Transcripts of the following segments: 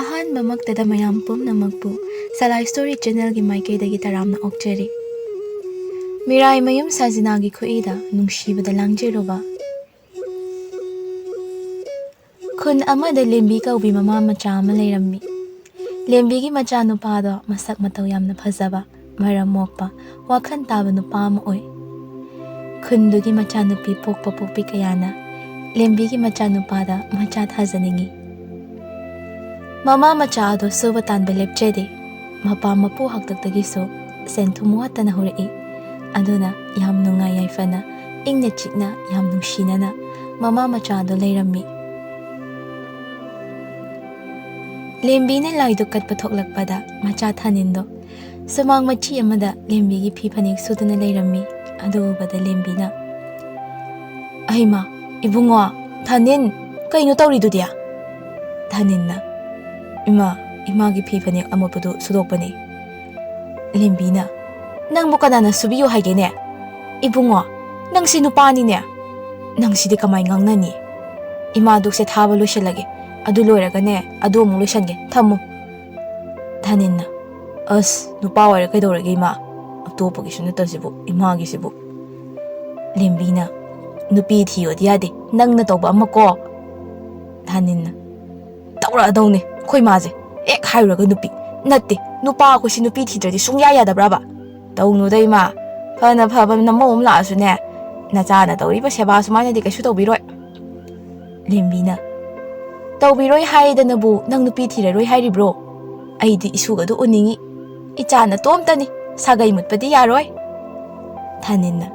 ꯑꯍꯥꯟꯕꯃꯛꯇꯗ ꯃꯌꯥꯝ ꯄꯨꯝꯅꯃꯛꯄꯨ ꯁꯂꯥꯏ ꯁ꯭ꯇꯣꯔꯤ ꯆꯦꯅꯦꯜꯒꯤ ꯃꯥꯏꯀꯩꯗꯒꯤ ꯇꯔꯥꯝꯅ ꯑꯣꯛꯆꯔꯤ꯫ ꯃꯤꯔꯥꯏꯃꯌꯨꯝ ꯁꯥꯖꯤꯅꯥꯒꯤ ꯈꯨꯠꯏꯗ ꯅꯨꯡꯁꯤꯕꯗ ꯂꯥꯡꯖꯔꯨꯕ꯫ ꯈꯨꯟ ꯑꯃꯗ ꯂꯦꯝꯕꯤ ꯀꯧꯕꯤ ꯃꯃꯥ ꯃꯆꯥ ꯑꯃ ꯂꯩꯔꯝꯃꯤ꯫ ꯂꯦꯝꯕꯤꯒꯤ ꯃꯆꯥꯅꯨꯄꯥꯗꯣ ꯃꯁꯛ ꯃꯇꯧ ꯌꯥꯝꯅ ꯐꯖꯕ, ꯃꯔꯝ ꯃꯣꯛꯄ, ꯋꯥꯈꯜ ꯇꯥꯕ ꯅꯨꯄꯥ ꯑꯃ ꯑꯣꯏ꯫ ꯈꯨꯟꯗꯨꯒꯤ ꯃꯆꯥꯅꯨꯄꯤ ꯄꯣꯛꯄ ꯄꯣꯛꯄꯤ ꯀꯌꯥꯅ ꯂꯦꯝꯕꯤꯒꯤ ꯃꯆꯥꯅꯨꯄꯥꯗ ꯃꯆꯥ ꯊꯥꯖꯅꯤꯡꯉꯤ꯫ ꯃꯃꯥ ꯃꯆꯥ ꯑꯗꯣ ꯁꯨꯕ ꯇꯥꯟꯕ ꯂꯦꯞꯆꯗꯦ꯫ ꯃꯄꯥ ꯃꯄꯨ ꯍꯥꯛꯇꯛꯇꯒꯤꯁꯨ ꯁꯦꯟ ꯊꯨꯝ ꯋꯥꯠꯇꯅ ꯍꯧꯔꯛꯏ꯫ ꯑꯗꯨꯅ ꯌꯥꯝ ꯅꯨꯡꯉꯥꯏ ꯌꯥꯏꯐꯅ, ꯏꯪꯅ ꯆꯤꯛꯅ, ꯌꯥꯝ ꯅꯨꯡꯁꯤꯅꯅ ꯃꯃꯥ ꯃꯆꯥ ꯑꯗꯣ ꯂꯩꯔꯝꯃꯤ꯫ ꯂꯦꯝꯕꯤꯅ ꯂꯥꯏꯗꯨ ꯀꯠꯄ ꯊꯣꯛꯂꯛꯄꯗ ꯃꯆꯥ ꯊꯥꯅꯤꯟꯗꯣ ꯁꯨꯃꯥꯡ ꯃꯆꯤ ꯑꯃꯗ ꯂꯦꯝꯕꯤꯒꯤ ꯐꯤ ꯐꯅꯦꯛ ꯁꯨꯗꯨꯅ ꯂꯩꯔꯝꯃꯤ꯫ ꯑꯗꯨ ꯎꯕꯗ ꯂꯦꯝꯕꯤꯅ, "ꯑꯩꯃꯥ, ꯏꯕꯨꯡꯉꯣ, ꯊꯥꯅꯤꯟ, ꯀꯩꯅꯣ ꯇꯧꯔꯤꯗꯨꯗꯤ?" ꯊꯥꯅꯤꯟꯅ, "ꯏꯃꯥ, ꯏꯃꯥꯒꯤ ꯐꯤ ꯐꯅꯦꯛ ꯑꯃꯣꯠꯄꯗꯨ ꯁꯨꯗꯣꯛꯄꯅꯤ." ꯂꯦꯝꯕꯤꯅ, "ꯅꯪꯕꯨ ꯀꯅꯥꯅ ꯁꯨꯕꯤꯌꯨ ꯍꯥꯏꯒꯦꯅꯦ? ꯏꯕꯨꯡꯉꯣ, ꯅꯪꯁꯤ ꯅꯨꯄꯥꯅꯤꯅꯦ. ꯅꯪꯁꯤꯗꯤ ꯀꯃꯥꯏ ꯉꯥꯡꯅꯅꯤ? ꯏꯃꯥ ꯗꯨꯛꯁꯦ ꯊꯥꯕ ꯂꯣꯏꯁꯤꯜꯂꯒꯦ. ꯑꯗꯨ ꯂꯣꯏꯔꯒꯅꯦ ꯑꯗꯨ ꯑꯃꯨꯛ ꯂꯣꯏꯁꯟꯒꯦ, ꯊꯝꯃꯨ." ꯊꯥꯅꯤꯟꯅ, "ꯑꯁ, ꯅꯨꯄꯥ ꯑꯣꯏꯔ ꯀꯩꯗꯧꯔꯒꯦ ꯏꯃꯥ? ꯑꯇꯣꯞꯄꯒꯤꯁꯨ ꯅꯠꯇꯁꯤꯕꯨ ꯏꯃꯥꯒꯤꯁꯤꯕꯨ." ꯂꯦꯝꯕꯤꯅ, "ꯅꯨꯄꯤ ꯊꯤꯌꯣꯗꯤ ꯌꯥꯗꯦ, ꯅꯪꯅ ꯇꯧꯕ ꯑꯃ ꯀꯣ." ꯊꯥꯅꯤꯟꯅ, "ꯇꯧꯔꯛꯑꯗꯧꯅꯦ ꯑꯩꯈꯣꯏ ꯃꯥꯁꯦ. ꯍꯦꯛ ꯍꯥꯏꯔꯨꯔꯒ ꯅꯨꯄꯤ, ꯅꯠꯇꯦ ꯅꯨꯄꯥ ꯑꯩꯈꯣꯏꯁꯤ ꯅꯨꯄꯤ ꯊꯤꯗ꯭ꯔꯗꯤ ꯁꯨꯡꯌꯥ ꯌꯥꯗꯕ꯭ꯔꯥꯕ? ꯇꯧꯅꯨꯗ ꯏꯃꯥ. ꯐꯅ ꯐꯕ ꯅꯃꯧ ꯑꯃ ꯂꯥꯛꯑꯁꯨꯅꯦ, ꯅꯆꯥꯅ ꯇꯧꯔꯤꯕ ꯁꯦꯕꯥ ꯁꯨꯃꯥꯏꯅꯗꯤ ꯀꯩꯁꯨ ꯇꯧꯕꯤꯔꯣꯏ." ꯂꯦꯝꯕꯤꯅ, "ꯇꯧꯕꯤꯔꯣꯏ ꯍꯥꯏꯗꯅꯕꯨ ꯅꯪ ꯅꯨꯄꯤ ꯊꯤꯔꯔꯣই ꯍꯥꯏꯔꯤꯕ꯭ꯔꯣ? ꯑꯩꯗꯤ ꯏꯁꯨꯒꯗꯨ ꯎꯅꯤꯡꯉꯤ. ꯏꯆꯥ ꯅꯇꯣꯝꯇꯅꯤ, ꯁꯥꯒꯩ ꯃꯨꯠꯄꯗꯤ ꯌꯥꯔꯣꯏ." ꯊꯥꯅꯤꯟꯅ,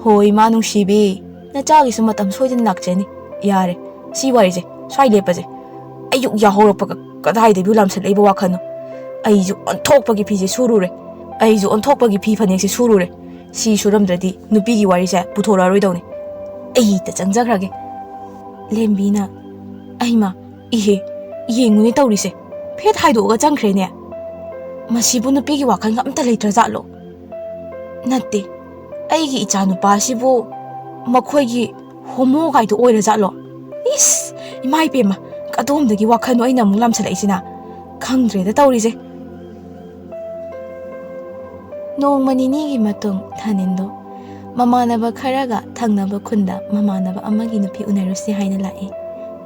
"ꯍꯣꯏ ꯏꯃꯥ ꯅꯨꯡꯁꯤꯕꯤ, ꯅꯆꯥꯒꯤꯁꯨ ꯃꯇꯝ ꯁꯣꯏꯗꯅ ꯂꯥꯛꯆꯅꯤ. ꯌꯥꯔꯦ, ꯁꯤ ꯋꯥꯔꯤꯁꯦ ꯁ꯭ꯋꯥꯏ ꯂꯦꯞꯄꯁꯦ. ꯑꯌꯨꯛ ꯌꯥꯍꯧꯔꯛꯄꯒ ꯀꯗꯥꯏꯗꯒꯤ ꯂꯥꯝꯁꯤꯜꯂꯛꯏꯕ ꯋꯥꯈꯜꯅꯣ? ꯑꯩꯁꯨ ꯑꯣꯟꯊꯣꯛꯄꯒꯤ ꯐꯤꯁꯦ ꯁꯨꯔꯨꯔꯦ. ꯑꯩꯁꯨ ꯑꯣꯟꯊꯣꯛꯄꯒꯤ ꯐꯤ ꯐꯅꯦꯛꯁꯦ ꯁꯨꯔꯨꯔꯦ. ꯁꯤ ꯁꯨꯔꯝꯗ꯭ꯔꯗꯤ ꯅꯨꯄꯤꯒꯤ ꯋꯥꯔꯤꯁꯦ ꯄꯨꯊꯣꯔꯛꯑꯔꯣꯏꯗꯧꯅꯤ. ꯑꯩ ꯍꯦꯛꯇ ꯆꯪꯖꯈ꯭ꯔꯒꯦ." ꯂꯦꯝꯕꯤꯅ, "ꯑꯩꯃꯥ, ꯏꯍꯦ, ꯌꯦꯡꯉꯨꯅꯦ ꯇꯧꯔꯤꯁꯦ. ꯐꯦꯠ ꯍꯥꯏꯗꯣꯛꯑꯒ ꯆꯪꯈ꯭ꯔꯦꯅꯦ. ꯃꯁꯤꯕꯨ ꯅꯨꯄꯤꯒꯤ ꯋꯥꯈꯜꯒ ꯑꯝꯇ ꯂꯩꯇ꯭ꯔꯖꯥꯠꯂꯣ? ꯅꯠꯇꯦ, ꯑꯩꯒꯤ ꯏꯆꯥ ꯅꯨꯄꯥꯁꯤꯕꯨ ꯃꯈꯣꯏꯒꯤ ꯍꯣꯃꯣꯒꯥꯏꯗꯣ ꯑꯣꯏꯔꯖꯥꯠꯂꯣ? ꯏꯁ, ꯏꯃꯥ ꯏꯄꯦꯝꯃ, ꯀꯗꯣꯝꯗꯒꯤ ꯋꯥꯈꯜꯅꯣ ꯑꯩꯅ ꯑꯃꯨꯛ ꯂꯥꯝꯁꯤꯜꯂꯛꯏꯁꯤꯅ? ꯈꯪꯗ꯭ꯔꯦꯗ ꯇꯧꯔꯤꯁꯦ." ꯅꯣꯡꯃ ꯅꯤꯅꯤꯒꯤ ꯃꯇꯨꯡ ꯊꯥꯅꯤꯟꯗꯣ ꯃꯃꯥꯟꯅꯕ ꯈꯔꯒ ꯊꯪꯅꯕ ꯈꯨꯟꯗ ꯃꯃꯥꯟꯅꯕ ꯑꯃꯒꯤ ꯅꯨꯄꯤ ꯎꯅꯔꯨꯁꯤ ꯍꯥꯏꯅ ꯂꯥꯛꯏ꯫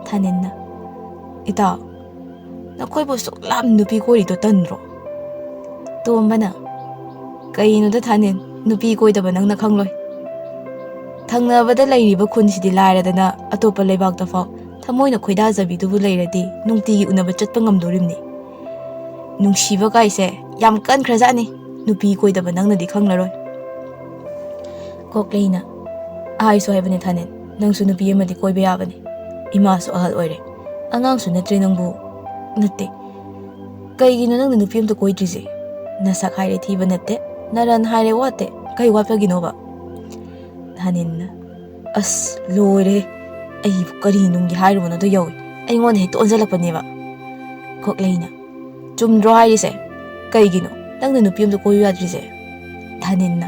ꯊꯥꯅꯤꯟꯅ, "ꯏꯇꯥꯎ, ꯅꯈꯣꯏꯕꯨ ꯁꯨꯛꯂꯥꯞ ꯅꯨꯄꯤ ꯀꯣꯏꯔꯤꯗꯣ ꯇꯟꯗ꯭ꯔꯣ?" ꯇꯣꯝꯕꯅ, "ꯀꯩꯅꯣꯗ ꯊꯥꯅꯤꯟ, ꯅꯨꯄꯤ ꯀꯣꯏꯗꯕ ꯅꯪꯅ ꯈꯪꯂꯣꯏ. ꯊꯪꯅꯕꯗ ꯂꯩꯔꯤꯕ ꯈꯨꯟꯁꯤꯗꯤ ꯂꯥꯏꯔꯗꯅ ꯑꯇꯣꯞꯄ ꯂꯩꯕꯥꯛꯇ ꯐꯥꯎ ꯊꯃꯣꯏꯅ ꯈꯣꯏꯗꯥꯖꯕꯤꯗꯨꯕꯨ ꯂꯩꯔꯗꯤ ꯅꯨꯡꯇꯤꯒꯤ ꯎꯅꯕ ꯆꯠꯄ ꯉꯝꯗꯣꯔꯤꯕꯅꯤ. ꯅꯨꯡꯁꯤꯕ ꯀꯥꯏꯁꯦ ꯌꯥꯝ ꯀꯟꯈ꯭ꯔꯖꯥꯠꯅꯤ. ꯅꯨꯄꯤ ꯀꯣꯏꯗꯕ ꯅꯪꯅꯗꯤ ꯈꯪꯂꯔꯣꯏ." ꯀꯣꯛꯂꯩꯅ, "ꯍꯥꯏꯁꯨ ꯍꯥꯏꯕꯅꯤ ꯊꯥꯅꯤꯟ, ꯅꯪꯁꯨ ꯅꯨꯄꯤ ꯑꯃꯗꯤ ꯀꯣꯏꯕ ꯌꯥꯕꯅꯤ. ꯏꯃꯥꯁꯨ ꯑꯍꯜ ꯑꯣꯏꯔꯦ, ꯑꯉꯥꯡꯁꯨ ꯅꯠꯇ꯭ꯔꯦ ꯅꯪꯕꯨ. ꯅꯠꯇꯦ, ꯀꯩꯒꯤꯅꯣ ꯅꯪꯅ ꯅꯨꯄꯤ ꯑꯃꯇ ꯀꯣꯏꯗ꯭ꯔꯤꯁꯦ? ꯅꯁꯛ ꯍꯥꯏꯔꯦ ꯊꯤꯕ ꯅꯠꯇꯦ, ꯅꯔꯟ ꯍꯥꯏꯔꯦ ꯋꯥꯠꯇꯦ. ꯀꯩ ꯋꯥꯠꯄꯒꯤꯅꯣꯕ?" ꯊꯥꯅꯤꯟꯅ, "ꯑꯁ ꯂꯣꯏꯔꯦ, ꯑꯩꯕꯨ ꯀꯔꯤ ꯅꯨꯡꯒꯤ ꯍꯥꯏꯔꯨꯕꯅꯣꯗꯣ ꯌꯧꯏ. ꯑꯩꯉꯣꯟꯗ ꯍꯦꯛꯇ ꯑꯣꯟꯁꯤꯜꯂꯛꯄꯅꯦꯕ." ꯀꯣꯛꯂꯩꯅ, "ꯆꯨꯝꯗ꯭ꯔꯣ ꯍꯥꯏꯔꯤꯁꯦ? ꯀꯩꯒꯤꯅꯣ ꯅꯪꯅ ꯅꯨꯄꯤ ꯑꯃꯇ ꯀꯣꯏꯌꯨ ꯌꯥꯗ꯭ꯔꯤꯁꯦ?" ꯊꯥꯅꯤꯟꯅ,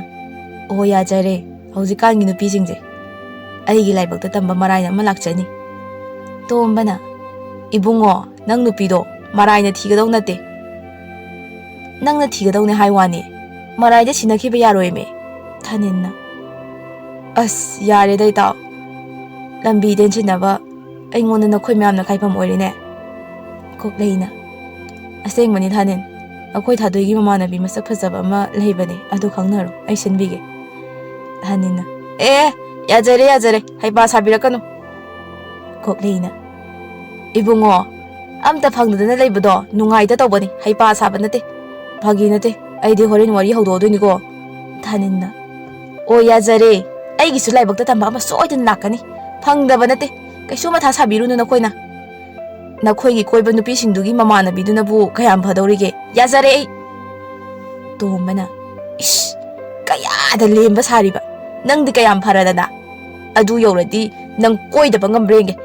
"ꯑꯣ ꯌꯥꯖꯔꯦ, ꯍꯧꯖꯤꯛꯀꯥꯟꯒꯤ ꯅꯨꯄꯤꯁꯤꯡꯁꯦ. ꯑꯩꯒꯤ ꯂꯥꯏꯕꯛꯇ ꯇꯝꯕ ꯃꯔꯥꯏꯅ ꯑꯃ ꯂꯥꯛꯆꯅꯤ." ꯇꯣꯝꯕꯅ, "ꯏꯕꯨꯡꯉꯣ, ꯅꯪ ꯅꯨꯄꯤꯗꯣ ꯃꯔꯥꯏꯅ ꯊꯤꯒꯗꯧ ꯅꯠꯇꯦ, ꯅꯪꯅ ꯊꯤꯒꯗꯧꯅꯦ ꯍꯥꯏ ꯋꯥꯅꯤ. ꯃꯔꯥꯏꯗ ꯁꯤꯟꯅꯈꯤꯕ ꯌꯥꯔꯣꯏꯃꯦ." ꯊꯥꯅꯤꯟꯅ, "ꯑꯁ ꯌꯥꯔꯦꯗ ꯏꯇꯥꯎ. ꯂꯝꯕꯤ ꯇꯦꯟꯁꯤꯟꯅꯕ ꯑꯩꯉꯣꯟꯗ ꯅꯈꯣꯏ ꯃꯌꯥꯝꯅ ꯈꯥꯏꯐꯝ ꯑꯣꯏꯔꯦꯅꯦ." ꯀꯣꯛꯂꯩꯅ, "ꯑꯁꯦꯡꯕꯅꯤ ꯊꯥꯅꯤꯟ, ꯑꯩꯈꯣꯏ ꯊꯥꯗꯣꯏꯒꯤ ꯃꯃꯥꯟꯅꯕꯤ ꯃꯁꯛ ꯐꯖꯕ ꯑꯃ ꯂꯩꯕꯅꯦ, ꯑꯗꯨ ꯈꯪꯅꯔꯣ, ꯑꯩ ꯁꯤꯟꯕꯤꯒꯦ." ꯊꯥꯅꯤꯟꯅ, "ꯌꯥꯖꯔꯦ ꯌꯥꯖꯔꯦ, ꯍꯩꯄꯥ ꯁꯥꯕꯤꯔꯛꯀꯅꯨ." ꯀꯣꯛꯂꯩꯅ, "ꯏꯕꯨꯡꯉꯣ, ꯑꯝꯇ ꯐꯪꯗꯗꯅ ꯂꯩꯕꯗꯣ ꯅꯨꯡꯉꯥꯏꯇ ꯇꯧꯕꯅꯤ, ꯍꯩꯄꯥ ꯁꯥꯕ ꯅꯠꯇꯦ. ꯐꯥꯒꯤ ꯅꯠꯇꯦ, ꯑꯩꯗꯤ ꯍꯣꯔꯦꯟ ꯋꯥꯔꯤ ꯍꯧꯗꯣꯛꯑꯗꯣꯏꯅꯤꯀꯣ." ꯊꯥꯅꯤꯟꯅ, "ꯑꯣ ꯌꯥꯖꯔꯦ, ꯑꯩꯒꯤꯁꯨ ꯂꯥꯏꯕꯛꯇ ꯇꯝꯕ ꯑꯃ ꯁꯣꯏꯗꯅ ꯂꯥꯛꯀꯅꯤ. ꯐꯪꯗꯕ ꯅꯠꯇꯦ, ꯀꯩꯁꯨ ꯃꯊꯥ ꯁꯥꯕꯤꯔꯨꯅꯨ ꯅꯈꯣꯏꯅ. ꯅꯈꯣꯏꯒꯤ ꯀꯣꯏꯕ ꯅꯨꯄꯤꯁꯤꯡꯗꯨꯒꯤ ꯃꯃꯥꯟꯅꯕꯤꯗꯨꯅꯕꯨ ꯀꯌꯥꯝ ꯐꯗꯧꯔꯤꯒꯦ? ꯌꯥꯖꯔꯦ ꯑꯩ." ꯇꯣꯝꯕꯅ, "ꯏꯁ, ꯀꯌꯥꯗ ꯂꯦꯝꯕ ꯁꯥꯔꯤꯕ? ꯅꯪꯗꯤ ꯀꯌꯥꯝ ꯐꯔꯗꯅ? ꯑꯗꯨ ꯌꯧꯔꯗꯤ ꯅꯪ ꯀꯣꯏꯗꯕ ꯉꯝꯕ꯭ꯔ ꯌꯦꯡꯒꯦ.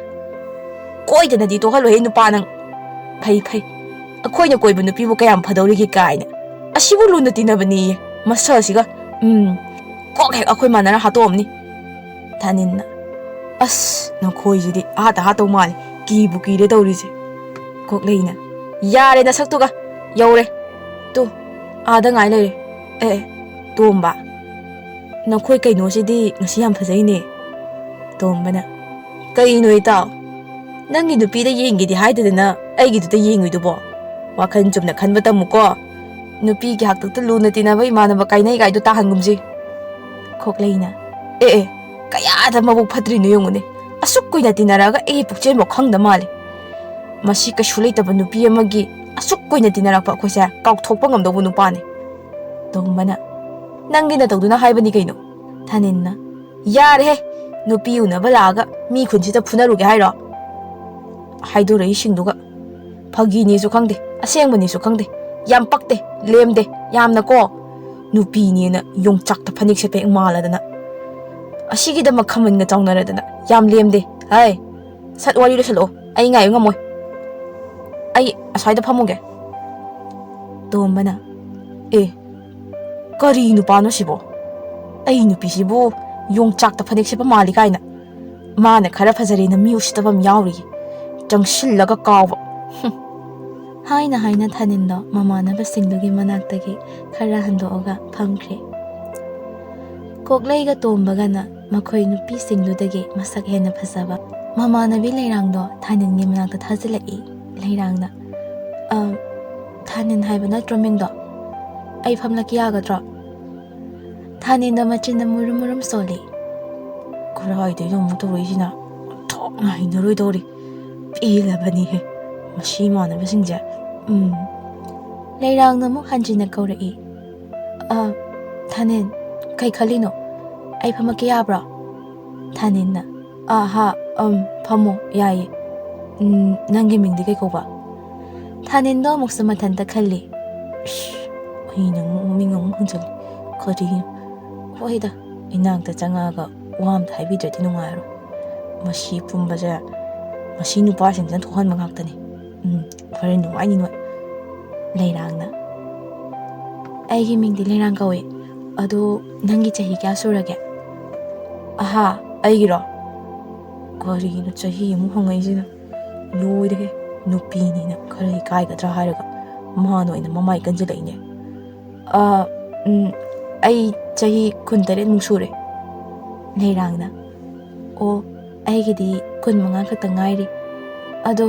ꯀꯣꯏꯗꯅꯗꯤ ꯇꯣꯛꯍꯜꯂꯣꯏꯍꯦ ꯅꯨꯄꯥ ꯅꯪ. ꯐꯩ ꯐꯩ, ꯑꯩꯈꯣꯏꯅ ꯀꯣꯏꯕ ꯅꯨꯄꯤꯕꯨ ꯀꯌꯥꯝ ꯐꯗꯧꯔꯤꯒꯦ ꯀꯥꯏꯅ. ꯑꯁꯤꯕꯨ ꯂꯨꯅ ꯇꯤꯟꯅꯕꯅꯤꯌꯦ, ꯃꯁꯛꯁꯤꯒ. ꯀꯣꯛ ꯍꯦꯛ ꯑꯩꯈꯣꯏ ꯃꯥꯟꯅꯔ ꯍꯥꯠꯇꯣꯛꯑꯝꯅꯤ." ꯊꯥꯅꯤꯟꯅ, "ꯑꯁ ꯅꯈꯣꯏꯁꯤꯗꯤ ꯑꯍꯥꯠꯇ ꯍꯥꯠꯇꯧ ꯃꯥꯜꯂꯤ, ꯀꯤꯕꯨ ꯀꯤꯔꯦ ꯇꯧꯔꯤꯁꯦ." ꯀꯣꯛꯂꯩꯅ, ꯌꯥꯔꯦ ꯅꯁꯛꯇꯨꯒ ꯌꯧꯔꯦ ꯇꯨ ꯑꯥꯗ ꯉꯥꯏ ꯂꯩꯔꯦ ꯇꯣꯝꯕ ꯅꯈꯣꯏ ꯀꯩꯅꯣꯁꯤꯗꯤ ꯉꯁꯤ ꯌꯥꯝ ꯐꯖꯩꯅꯦ ꯇꯣꯝꯕꯅ ꯀꯩꯅꯣ ꯏꯇꯥꯎ ꯅꯪꯒꯤ ꯅꯨꯄꯤꯗ ꯌꯦꯡꯒꯦꯗꯤ ꯍꯥꯏꯗꯗꯅ ꯑꯩꯒꯤꯗꯨꯗ ꯌꯦꯡꯉꯨꯏꯗꯨꯕꯣ ꯋꯥꯈꯜ ꯆꯨꯝꯅ ꯈꯟꯕ ꯇꯝꯃꯨꯀꯣ ꯅꯨꯄꯤꯒꯤ ꯍꯥꯛꯇꯛꯇ ꯂꯨꯅ ꯇꯤꯟꯅꯕ ꯏꯃꯥꯟꯅꯕ ꯀꯥꯏꯅꯩ ꯒꯥꯏꯗꯣ ꯇꯥꯍꯟꯒꯨꯝꯁꯤ ꯈꯣꯛꯂꯩꯅ ꯀꯌꯥꯗ ꯃꯕꯨꯛ ꯐꯠꯇ꯭ꯔꯤꯅꯣ ꯌꯦꯡꯉꯨꯅꯦ ꯑꯁꯨꯛ ꯀꯨꯏꯅ ꯇꯤꯟꯅꯔꯒ ꯑꯩꯒꯤ ꯄꯨꯛꯆꯦꯟꯐꯥꯎ ꯈꯪꯗ ꯃꯥꯜꯂꯦ ꯃꯁꯤ ꯀꯩꯁꯨ ꯂꯩꯇꯕ ꯅꯨꯄꯤ ꯑꯃꯒꯤ ꯑꯁꯨꯛ ꯀꯨꯏꯅ ꯇꯤꯟꯅꯔꯛꯄ ꯑꯩꯈꯣꯏꯁꯦ ꯀꯥꯎꯊꯣꯛꯄ ꯉꯝꯗꯧꯕ ꯅꯨꯄꯥꯅꯤ ꯇꯣꯝꯕꯅ ꯅꯪꯒꯤ ꯅꯇꯧꯗꯨꯅ ꯍꯥꯏꯕꯅꯤ ꯀꯩꯅꯣ ꯊꯥꯅꯤꯟꯅ ꯌꯥꯔꯦꯍꯦ ꯅꯨꯄꯤ ꯎꯅꯕ ꯂꯥꯛꯑꯒ ꯃꯤ ꯈꯨꯟꯁꯤꯗ ꯐꯨꯅꯔꯨꯒꯦ ꯍꯥꯏꯔꯣ ꯍꯥꯏꯗꯣꯔꯛꯏꯁꯤꯡꯗꯨꯒ ꯐꯥꯒꯤꯅꯦꯁꯨ ꯈꯪꯗꯦ ꯑꯁꯦꯡꯕꯅꯦꯁꯨ ꯈꯪꯗꯦ ꯌꯥꯝ ꯄꯛꯇꯦ ꯂꯦꯝꯗꯦ ꯌꯥꯝꯅ ꯀꯣ ꯅꯨꯄꯤꯅꯦꯅ ꯌꯣꯡꯆꯥꯛꯇ ꯐꯅꯦꯛ ꯁꯦꯠꯄ ꯍꯦꯛ ꯃꯥꯜꯂꯗꯅ ꯑꯁꯤꯒꯤꯗꯃꯛ ꯈꯃꯟꯒ ꯆꯥꯎꯅꯔꯗꯅ ꯌꯥꯝ ꯂꯦꯝꯗꯦ ꯍꯥꯏ ꯁꯠ ꯋꯥꯔꯤ ꯂꯣꯏꯁꯜꯂꯛꯑꯣ ꯑꯩ ꯉꯥꯏꯕ ꯉꯝꯃꯣꯏ ꯑꯩ ꯑꯁ꯭ꯋꯥꯏꯗ ꯐꯝꯃꯨꯒꯦ ꯇꯣꯝꯕꯅ ꯀꯔꯤ ꯅꯨꯄꯥꯅꯣ ꯁꯤꯕꯣ ꯑꯩ ꯅꯨꯄꯤꯁꯤꯕꯨ ꯌꯣꯡꯆꯥꯛꯇ ꯐꯅꯦꯛ ꯁꯦꯠꯄ ꯃꯥꯜꯂꯤ ꯀꯥꯏꯅ ꯃꯥꯅ ꯈꯔ ꯐꯖꯔꯦꯅ ꯃꯤ ꯎꯁꯤꯠꯇꯕ ꯑꯃ ꯌꯥꯎꯔꯤꯌꯦ ꯆꯪꯁꯤꯜꯂꯒ ꯀꯥꯎꯕ ꯍꯥꯏꯅ ꯍꯥꯏꯅ ꯊꯥꯅꯤꯟꯗꯣ ꯃꯃꯥꯟꯅꯕꯁꯤꯡꯗꯨꯒꯤ ꯃꯅꯥꯛꯇꯒꯤ ꯈꯔ ꯍꯟꯗꯣꯛꯑꯒ ꯐꯝꯈ꯭ꯔꯦ ꯀꯣꯛꯂꯩꯒ ꯇꯣꯝꯕꯒꯅ ꯃꯈꯣꯏ ꯅꯨꯄꯤꯁꯤꯡꯗꯨꯗꯒꯤ ꯃꯁꯛ ꯍꯦꯟꯅ ꯐꯖꯕ ꯃꯃꯥꯟꯅꯕꯤ ꯂꯩꯔꯥꯡꯗꯣ ꯊꯥꯅꯤꯟꯒꯤ ꯃꯅꯥꯛꯇ ꯊꯥꯖꯤꯜꯂꯛꯏ ꯂꯩꯔꯥꯡꯅ ꯊꯥꯅꯤꯟ ꯍꯥꯏꯕ ꯅꯠꯇ꯭ꯔꯣ ꯃꯤꯡꯗꯣ ꯑꯩ ꯐꯝꯂꯛꯀꯦ ꯌꯥꯒꯗ꯭ꯔꯣ ꯊꯥꯅꯤꯟꯗꯣ ꯃꯆꯤꯟꯗ ꯃꯨꯔꯨꯝ ꯃꯨꯔꯨꯝ ꯁꯣꯜꯂꯤ ꯀꯔꯥꯏꯗꯩꯅꯣ ꯑꯃꯨꯛ ꯇꯧꯔꯛꯏꯁꯤꯅ ꯊꯣꯛꯅ ꯍꯩꯅꯔꯣꯏꯗꯧꯔꯤ ꯄꯦꯜꯂꯕꯅꯤꯍꯦ ꯃꯁꯤ ꯏꯃꯥꯟꯅꯕꯁꯤꯡꯁꯦ ꯂꯩꯔꯥꯡꯅ ꯑꯃꯨꯛ ꯍꯟꯖꯤꯟꯅ ꯀꯧꯔꯛꯏ ꯊꯥꯅꯤꯟ ꯀꯩ ꯈꯜꯂꯤꯅꯣ ꯑꯩ ꯐꯝꯃꯛꯀꯦ ꯌꯥꯕ꯭ꯔꯣ ꯊꯥꯅꯤꯟꯅ ꯐꯝꯃꯣ ꯌꯥꯏꯌꯦ ꯅꯪꯒꯤ ꯃꯤꯡꯗꯤ ꯀꯩ ꯀꯧꯕ ꯊꯥꯅꯤꯟꯗꯣ ꯑꯃꯨꯛꯁꯨ ꯃꯊꯟꯇ ꯈꯜꯂꯤ ꯑꯩꯅ ꯑꯃꯨꯛ ꯃꯃꯤꯡ ꯑꯃꯨꯛ ꯍꯪꯖꯤꯜꯂꯤ ꯀꯔꯤꯅꯣ ꯍꯣꯏꯗ ꯏꯅꯥꯛꯇ ꯆꯪꯉꯛꯑꯒ ꯋꯥ ꯑꯝꯇ ꯍꯥꯏꯕꯤꯗ꯭ꯔꯗꯤ ꯅꯨꯡꯉꯥꯏꯔꯣꯏ ꯃꯁꯤ ꯄꯨꯝꯕꯁꯦ ꯃꯁꯤ ꯅꯨꯄꯥꯁꯤꯡꯁꯤꯅ ꯊꯣꯛꯍꯟꯕ ꯉꯥꯛꯇꯅꯤ ꯍꯣꯔꯦꯟ ꯅꯨꯡꯉꯥꯏꯅꯤ ꯅꯣꯏ ꯂꯩꯔꯥꯡꯅ ꯑꯩꯒꯤ ꯃꯤꯡꯗꯤ ꯂꯩꯔꯥꯡ ꯀꯧꯏ ꯑꯗꯣ ꯅꯪꯒꯤ ꯆꯍꯤ ꯀꯌꯥ ꯁꯨꯔꯒꯦ ꯑꯩꯒꯤꯔꯣ ꯀꯔꯤꯅꯣ ꯆꯍꯤ ꯑꯃꯨꯛ ꯍꯪꯉꯛꯏꯁꯤꯅ ꯂꯣꯏꯔꯦꯍꯦ ꯅꯨꯄꯤꯅꯤꯅ ꯈꯔ ꯏꯀꯥꯏꯒꯗ꯭ꯔꯥ ꯍꯥꯏꯔꯒ ꯃꯥꯅ ꯑꯣꯏꯅ ꯃꯃꯥꯏ ꯀꯟꯁꯤꯜꯂꯛꯏꯅꯦ ꯑꯩ ꯆꯍꯤ 19 ꯁꯨꯔꯦ ꯂꯩꯔꯥꯡꯅ ꯑꯩꯒꯤꯗꯤ 15 ꯈꯛꯇ ꯉꯥꯏꯔꯤ ꯑꯗꯣ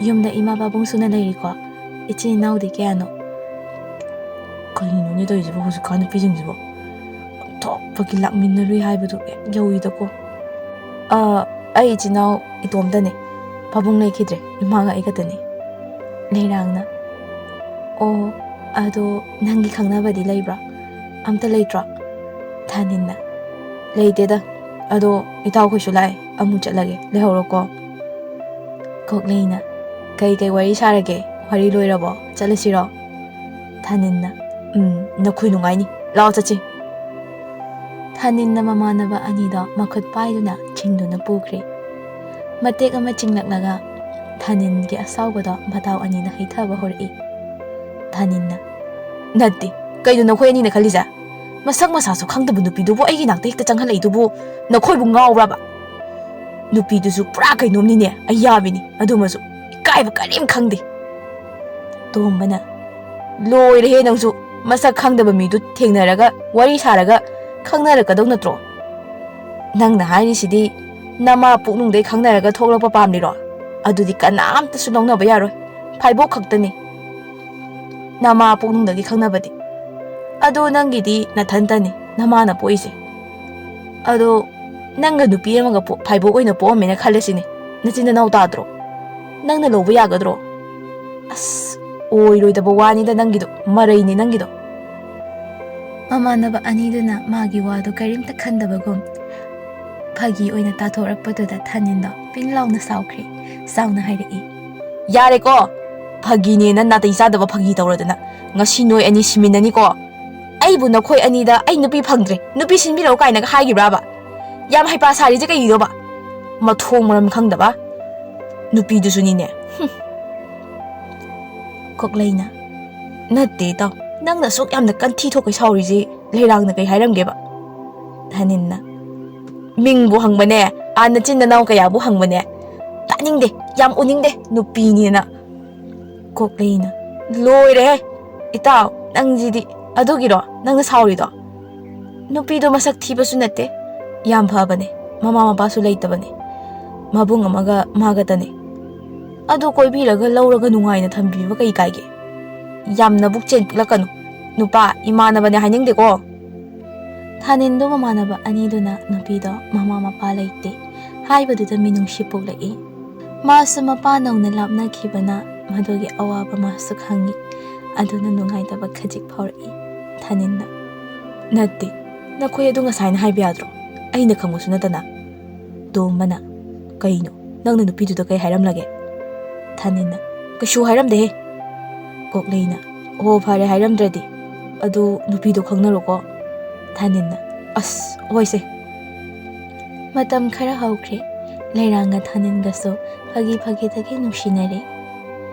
ꯌꯨꯝꯗ ꯏꯃꯥ ꯄꯥꯕꯨꯡ ꯁꯨꯅ ꯂꯩꯔꯤꯀꯣ ꯏꯆꯤꯟ ꯏꯅꯥꯎꯗꯤ ꯀꯌꯥꯅꯣ ꯀꯩꯅꯣꯅꯦ ꯇꯧꯔꯤꯁꯤꯕꯣ ꯍꯧꯖꯤꯛꯀꯥꯟ ꯅꯨꯄꯤꯁꯤꯡꯁꯤꯕꯣ ꯊꯣꯛꯄꯒꯤ ꯂꯥꯛꯃꯤꯟꯅꯔꯨꯏ ꯍꯥꯏꯕꯗꯨ ꯍꯦꯛ ꯌꯧꯏꯗꯀꯣ ꯑꯩ ꯏꯆꯤꯟ ꯏꯅꯥꯎ ꯏꯇꯣꯝꯇꯅꯦ ꯄꯥꯕꯨꯡ ꯂꯩꯈꯤꯗ꯭ꯔꯦ ꯏꯃꯥꯒ ꯑꯩ ꯈꯛꯇꯅꯤ ꯂꯩꯔꯥꯡꯅ ꯑꯗꯣ ꯅꯪꯒꯤ ꯈꯪꯅꯕꯗꯤ ꯂꯩꯕ꯭ꯔꯣ ꯑꯝꯇ ꯂꯩꯇ꯭ꯔꯣ ꯊꯥꯅꯤꯟꯅ ꯂꯩꯇꯦꯗ ꯑꯗꯣ ꯏꯇꯥꯎꯈꯣꯏꯁꯨ ꯂꯥꯛꯑꯦ ꯑꯃꯨꯛ ꯆꯠꯂꯒꯦ ꯂꯩꯍꯧꯔꯣꯀꯣ ꯀꯣꯛꯂꯩꯅ ꯀꯩ ꯋꯥꯔꯤ ꯁꯥꯔꯒꯦ ꯋꯥꯔꯤ ꯂꯣꯏꯔꯕꯣ ꯆꯠꯂꯁꯤꯔꯣ ꯊꯥꯅꯤꯟꯅ ꯅꯈꯣꯏ ꯅꯨꯡꯉꯥꯏꯅꯤ ꯂꯥꯛꯑꯣ ꯆꯠꯁꯤ ꯊꯥꯅꯤꯟꯅ ꯃꯃꯥꯟꯅꯕ ꯑꯅꯤꯗꯣ ꯃꯈꯨꯠ ꯄꯥꯏꯗꯨꯅ ꯆꯤꯡꯗꯨꯅ ꯄꯨꯈ꯭ꯔꯦ ꯃꯇꯦꯛ ꯑꯃ ꯆꯤꯡꯂꯛꯂꯒ ꯊꯥꯅꯤꯟꯒꯤ ꯑꯁꯥꯎꯕꯗꯣ ꯃꯇꯥꯎ ꯑꯅꯤꯅ ꯍꯩꯊꯕ ꯍꯧꯔꯛꯏ ꯊꯥꯅꯤꯟꯅ ꯅꯠꯇꯦ ꯀꯩꯅꯣ ꯅꯈꯣꯏ ꯑꯅꯤꯅ ꯈꯜꯂꯤꯁꯦ ꯃꯁꯛ ꯃꯁꯥꯁꯨ ꯈꯪꯗꯕ ꯅꯨꯄꯤꯗꯨꯕꯨ ꯑꯩꯒꯤ ꯅꯥꯛꯇ ꯍꯦꯛꯇ ꯆꯪꯍꯜꯂꯛꯏꯗꯨꯕꯨ ꯅꯈꯣꯏꯕꯨ ꯉꯥꯎꯕ꯭ꯔꯕ ꯅꯨꯄꯤꯗꯨꯁꯨ ꯄꯨꯔꯥ ꯀꯩꯅꯣꯝꯅꯤꯅꯦ ꯑꯩ ꯌꯥꯕꯤꯅꯤ ꯑꯗꯨꯃꯁꯨ ꯏꯀꯥꯏꯕ ꯀꯔꯤꯝ ꯈꯪꯗꯦ ꯇꯣꯝꯕꯅ ꯂꯣꯏꯔꯦꯍꯦ ꯅꯪꯁꯨ ꯃꯁꯛ ꯈꯪꯗꯕ ꯃꯤꯗꯨ ꯊꯦꯡꯅꯔꯒ ꯋꯥꯔꯤ ꯁꯥꯔꯒ ꯈꯪꯅꯔꯛꯀꯗꯧ ꯅꯠꯇ꯭ꯔꯣ ꯅꯪꯅ ꯍꯥꯏꯔꯤꯁꯤꯗꯤ ꯅꯃꯥ ꯄꯨꯛꯅꯨꯡꯗꯩ ꯈꯪꯅꯔꯒ ꯊꯣꯛꯂꯛꯄ ꯄꯥꯝꯂꯤꯔꯣ ꯑꯗꯨꯗꯤ ꯀꯅꯥꯝꯇꯁꯨ ꯂꯧꯅꯕ ꯌꯥꯔꯣꯏ ꯐꯥꯏꯕꯣꯛ ꯈꯛꯇꯅꯤ ꯅꯃꯥ ꯄꯨꯛꯅꯨꯡꯗꯒꯤ ꯈꯪꯅꯕꯗꯤ ꯑꯗꯣ ꯅꯪꯒꯤꯗꯤ ꯅꯊꯟꯇꯅꯤ ꯅꯃꯥꯅ ꯄꯣꯛꯏꯁꯦ ꯑꯗꯣ ꯅꯪꯒ ꯅꯨꯄꯤ ꯑꯃꯒ ꯐꯥꯏꯕꯣꯛ ꯑꯣꯏꯅ ꯄꯣꯛꯑꯝꯃꯦꯅ ꯈꯜꯂꯁꯤꯅꯦ ꯅꯆꯤꯟ ꯅꯅꯥꯎ ꯇꯥꯗ꯭ꯔꯣ ꯅꯪꯅ ꯂꯧꯕ ꯌꯥꯒꯗ꯭ꯔꯣ ꯑꯁ ꯑꯣꯏꯔꯣꯏꯗꯕ ꯋꯥꯅꯤꯗ ꯅꯪꯒꯤꯗꯣ ꯃꯔꯩꯅꯤ ꯅꯪꯒꯤꯗꯣ ꯃꯃꯥꯟꯅꯕ ꯑꯅꯤꯗꯨꯅ ꯃꯥꯒꯤ ꯋꯥꯗꯣ ꯀꯔꯤꯝꯇ ꯈꯟꯗꯕꯒꯨꯝ ꯐꯥꯒꯤ ꯑꯣꯏꯅ ꯇꯥꯊꯣꯔꯛꯄꯗꯨꯗ ꯊꯥꯅꯤꯟꯗꯣ ꯄꯤꯡ ꯂꯥꯎꯅ ꯁꯥꯎꯈ꯭ꯔꯦ ꯁꯥꯎꯅ ꯍꯥꯏꯔꯛꯏ ꯌꯥꯔꯦꯀꯣ ꯐꯥꯒꯤꯅꯦꯅ ꯅꯥꯇꯩ ꯆꯥꯗꯕ ꯐꯥꯒꯤ ꯇꯧꯔꯗꯅ ꯉꯁꯤ ꯅꯣꯏ ꯑꯅꯤ ꯁꯤꯃꯤꯟꯅꯅꯤꯀꯣ ꯑꯩꯕꯨ ꯅꯈꯣꯏ ꯑꯅꯤꯗ ꯑꯩ ꯅꯨꯄꯤ ꯐꯪꯗ꯭ꯔꯦ ꯅꯨꯄꯤ ꯁꯤꯟꯕꯤꯔꯛꯎ ꯀꯥꯏꯅꯒ ꯍꯥꯏꯈꯤꯕ꯭ꯔꯕ ꯌꯥꯝ ꯍꯩꯄꯥ ꯁꯥꯔꯤꯁꯦ ꯀꯩꯒꯤꯅꯣꯕ ꯃꯊꯣꯡ ꯃꯔꯝ ꯈꯪꯗꯕ ꯅꯨꯄꯤꯗꯨꯁꯨꯅꯤꯅꯦ ꯀꯣꯛꯂꯩꯅ ꯅꯠꯇꯦ ꯏꯇꯥꯎ ꯅꯪꯅ ꯑꯁꯨꯛ ꯌꯥꯝꯅ ꯀꯟꯊꯤ ꯊꯣꯛꯀꯩ ꯁꯥꯎꯔꯤꯁꯤ ꯂꯩꯔꯥꯡꯅ ꯀꯩ ꯍꯥꯏꯔꯝꯒꯦꯕ ꯊꯥꯅꯤꯟꯅ ꯃꯤꯡꯕꯨ ꯍꯪꯕꯅꯦ ꯅꯆꯤꯟ ꯅꯅꯥꯎ ꯀꯌꯥꯕꯨ ꯍꯪꯕꯅꯦ ꯇꯥꯅꯤꯡꯗꯦ ꯌꯥꯝ ꯎꯅꯤꯡꯗꯦ ꯅꯨꯄꯤꯅꯦꯅ ꯀꯣꯛꯂꯩꯅ ꯂꯣꯏꯔꯦ ꯏꯇꯥꯎ ꯅꯪꯁꯤꯗꯤ ꯑꯗꯨꯒꯤꯔꯣ ꯅꯪꯅ ꯁꯥꯎꯔꯤꯗꯣ ꯅꯨꯄꯤꯗꯣ ꯃꯁꯛ ꯊꯤꯕꯁꯨ ꯅꯠꯇꯦ ꯌꯥꯝ ꯐꯕꯅꯦ ꯃꯃꯥ ꯃꯄꯥꯁꯨ ꯂꯩꯇꯕꯅꯦ ꯃꯕꯨꯡ ꯑꯃꯒ ꯃꯥꯒꯇꯅꯦ ꯑꯗꯨ ꯀꯣꯏꯕꯤꯔꯒ ꯂꯧꯔꯒ ꯅꯨꯡꯉꯥꯏꯅ ꯊꯝꯕꯤꯕ ꯀꯩ ꯀꯥꯏꯒꯦ ꯌꯥꯝꯅ ꯕꯨꯛ ꯆꯦꯟ ꯄꯤꯛꯂꯛꯀꯅꯨ ꯅꯨꯄꯥ ꯏꯃꯥꯟꯅꯕꯅꯦ ꯍꯥꯏꯅꯤꯡꯗꯦꯀꯣ ꯊꯥꯅꯤꯟꯗꯣ ꯃꯃꯥꯟꯅꯕ ꯑꯅꯤꯗꯨꯅ ꯅꯨꯄꯤꯗꯣ ꯃꯃꯥ ꯃꯄꯥ ꯂꯩꯇꯦ ꯍꯥꯏꯕꯗꯨꯗ ꯃꯤꯅꯨꯡꯁꯤ ꯄꯣꯛꯂꯛꯏ ꯃꯥꯁꯨ ꯃꯄꯥ ꯅꯧꯅ ꯂꯥꯞꯅꯈꯤꯕꯅ ꯃꯗꯨꯒꯤ ꯑꯋꯥꯕ ꯃꯥꯁꯨ ꯈꯪꯉꯤ ꯑꯗꯨꯅ ꯅꯨꯡꯉꯥꯏꯇꯕ ꯈꯖꯤꯛ ꯐꯥꯎꯔꯛꯏ ꯊꯥꯅꯤꯟꯅ ꯅꯠꯇꯦ ꯅꯈꯣꯏ ꯑꯗꯨ ꯉꯁꯥꯏꯅ ꯍꯥꯏꯕ ꯌꯥꯗ꯭ꯔꯣ ꯑꯩꯅ ꯈꯪꯕꯁꯨ ꯅꯠꯇꯅ ꯇꯣꯝꯕꯅ ꯀꯩꯅꯣ ꯅꯪꯅ ꯅꯨꯄꯤꯗꯨꯗ ꯀꯩ ꯍꯥꯏꯔꯝꯂꯒꯦ ꯊꯥꯅꯤꯟꯅ ꯀꯩꯁꯨ ꯍꯥꯏꯔꯝꯗꯦꯍꯦ ꯀꯣꯛꯂꯩꯅ ꯑꯣ ꯐꯔꯦ ꯍꯥꯏꯔꯝꯗ꯭ꯔꯗꯤ ꯑꯗꯨ ꯅꯨꯄꯤꯗꯣ ꯈꯪꯅꯔꯣꯀꯣ ꯊꯥꯅꯤꯟꯅ ꯑꯁ ꯍꯣꯏꯁꯦ ꯃꯇꯝ ꯈꯔ ꯍꯧꯈ꯭ꯔꯦ ꯂꯩꯔꯥꯡꯒ ꯊꯥꯅꯤꯟꯒꯁꯨ ꯐꯥꯒꯤꯗꯒꯤ ꯅꯨꯡꯁꯤꯅꯔꯦ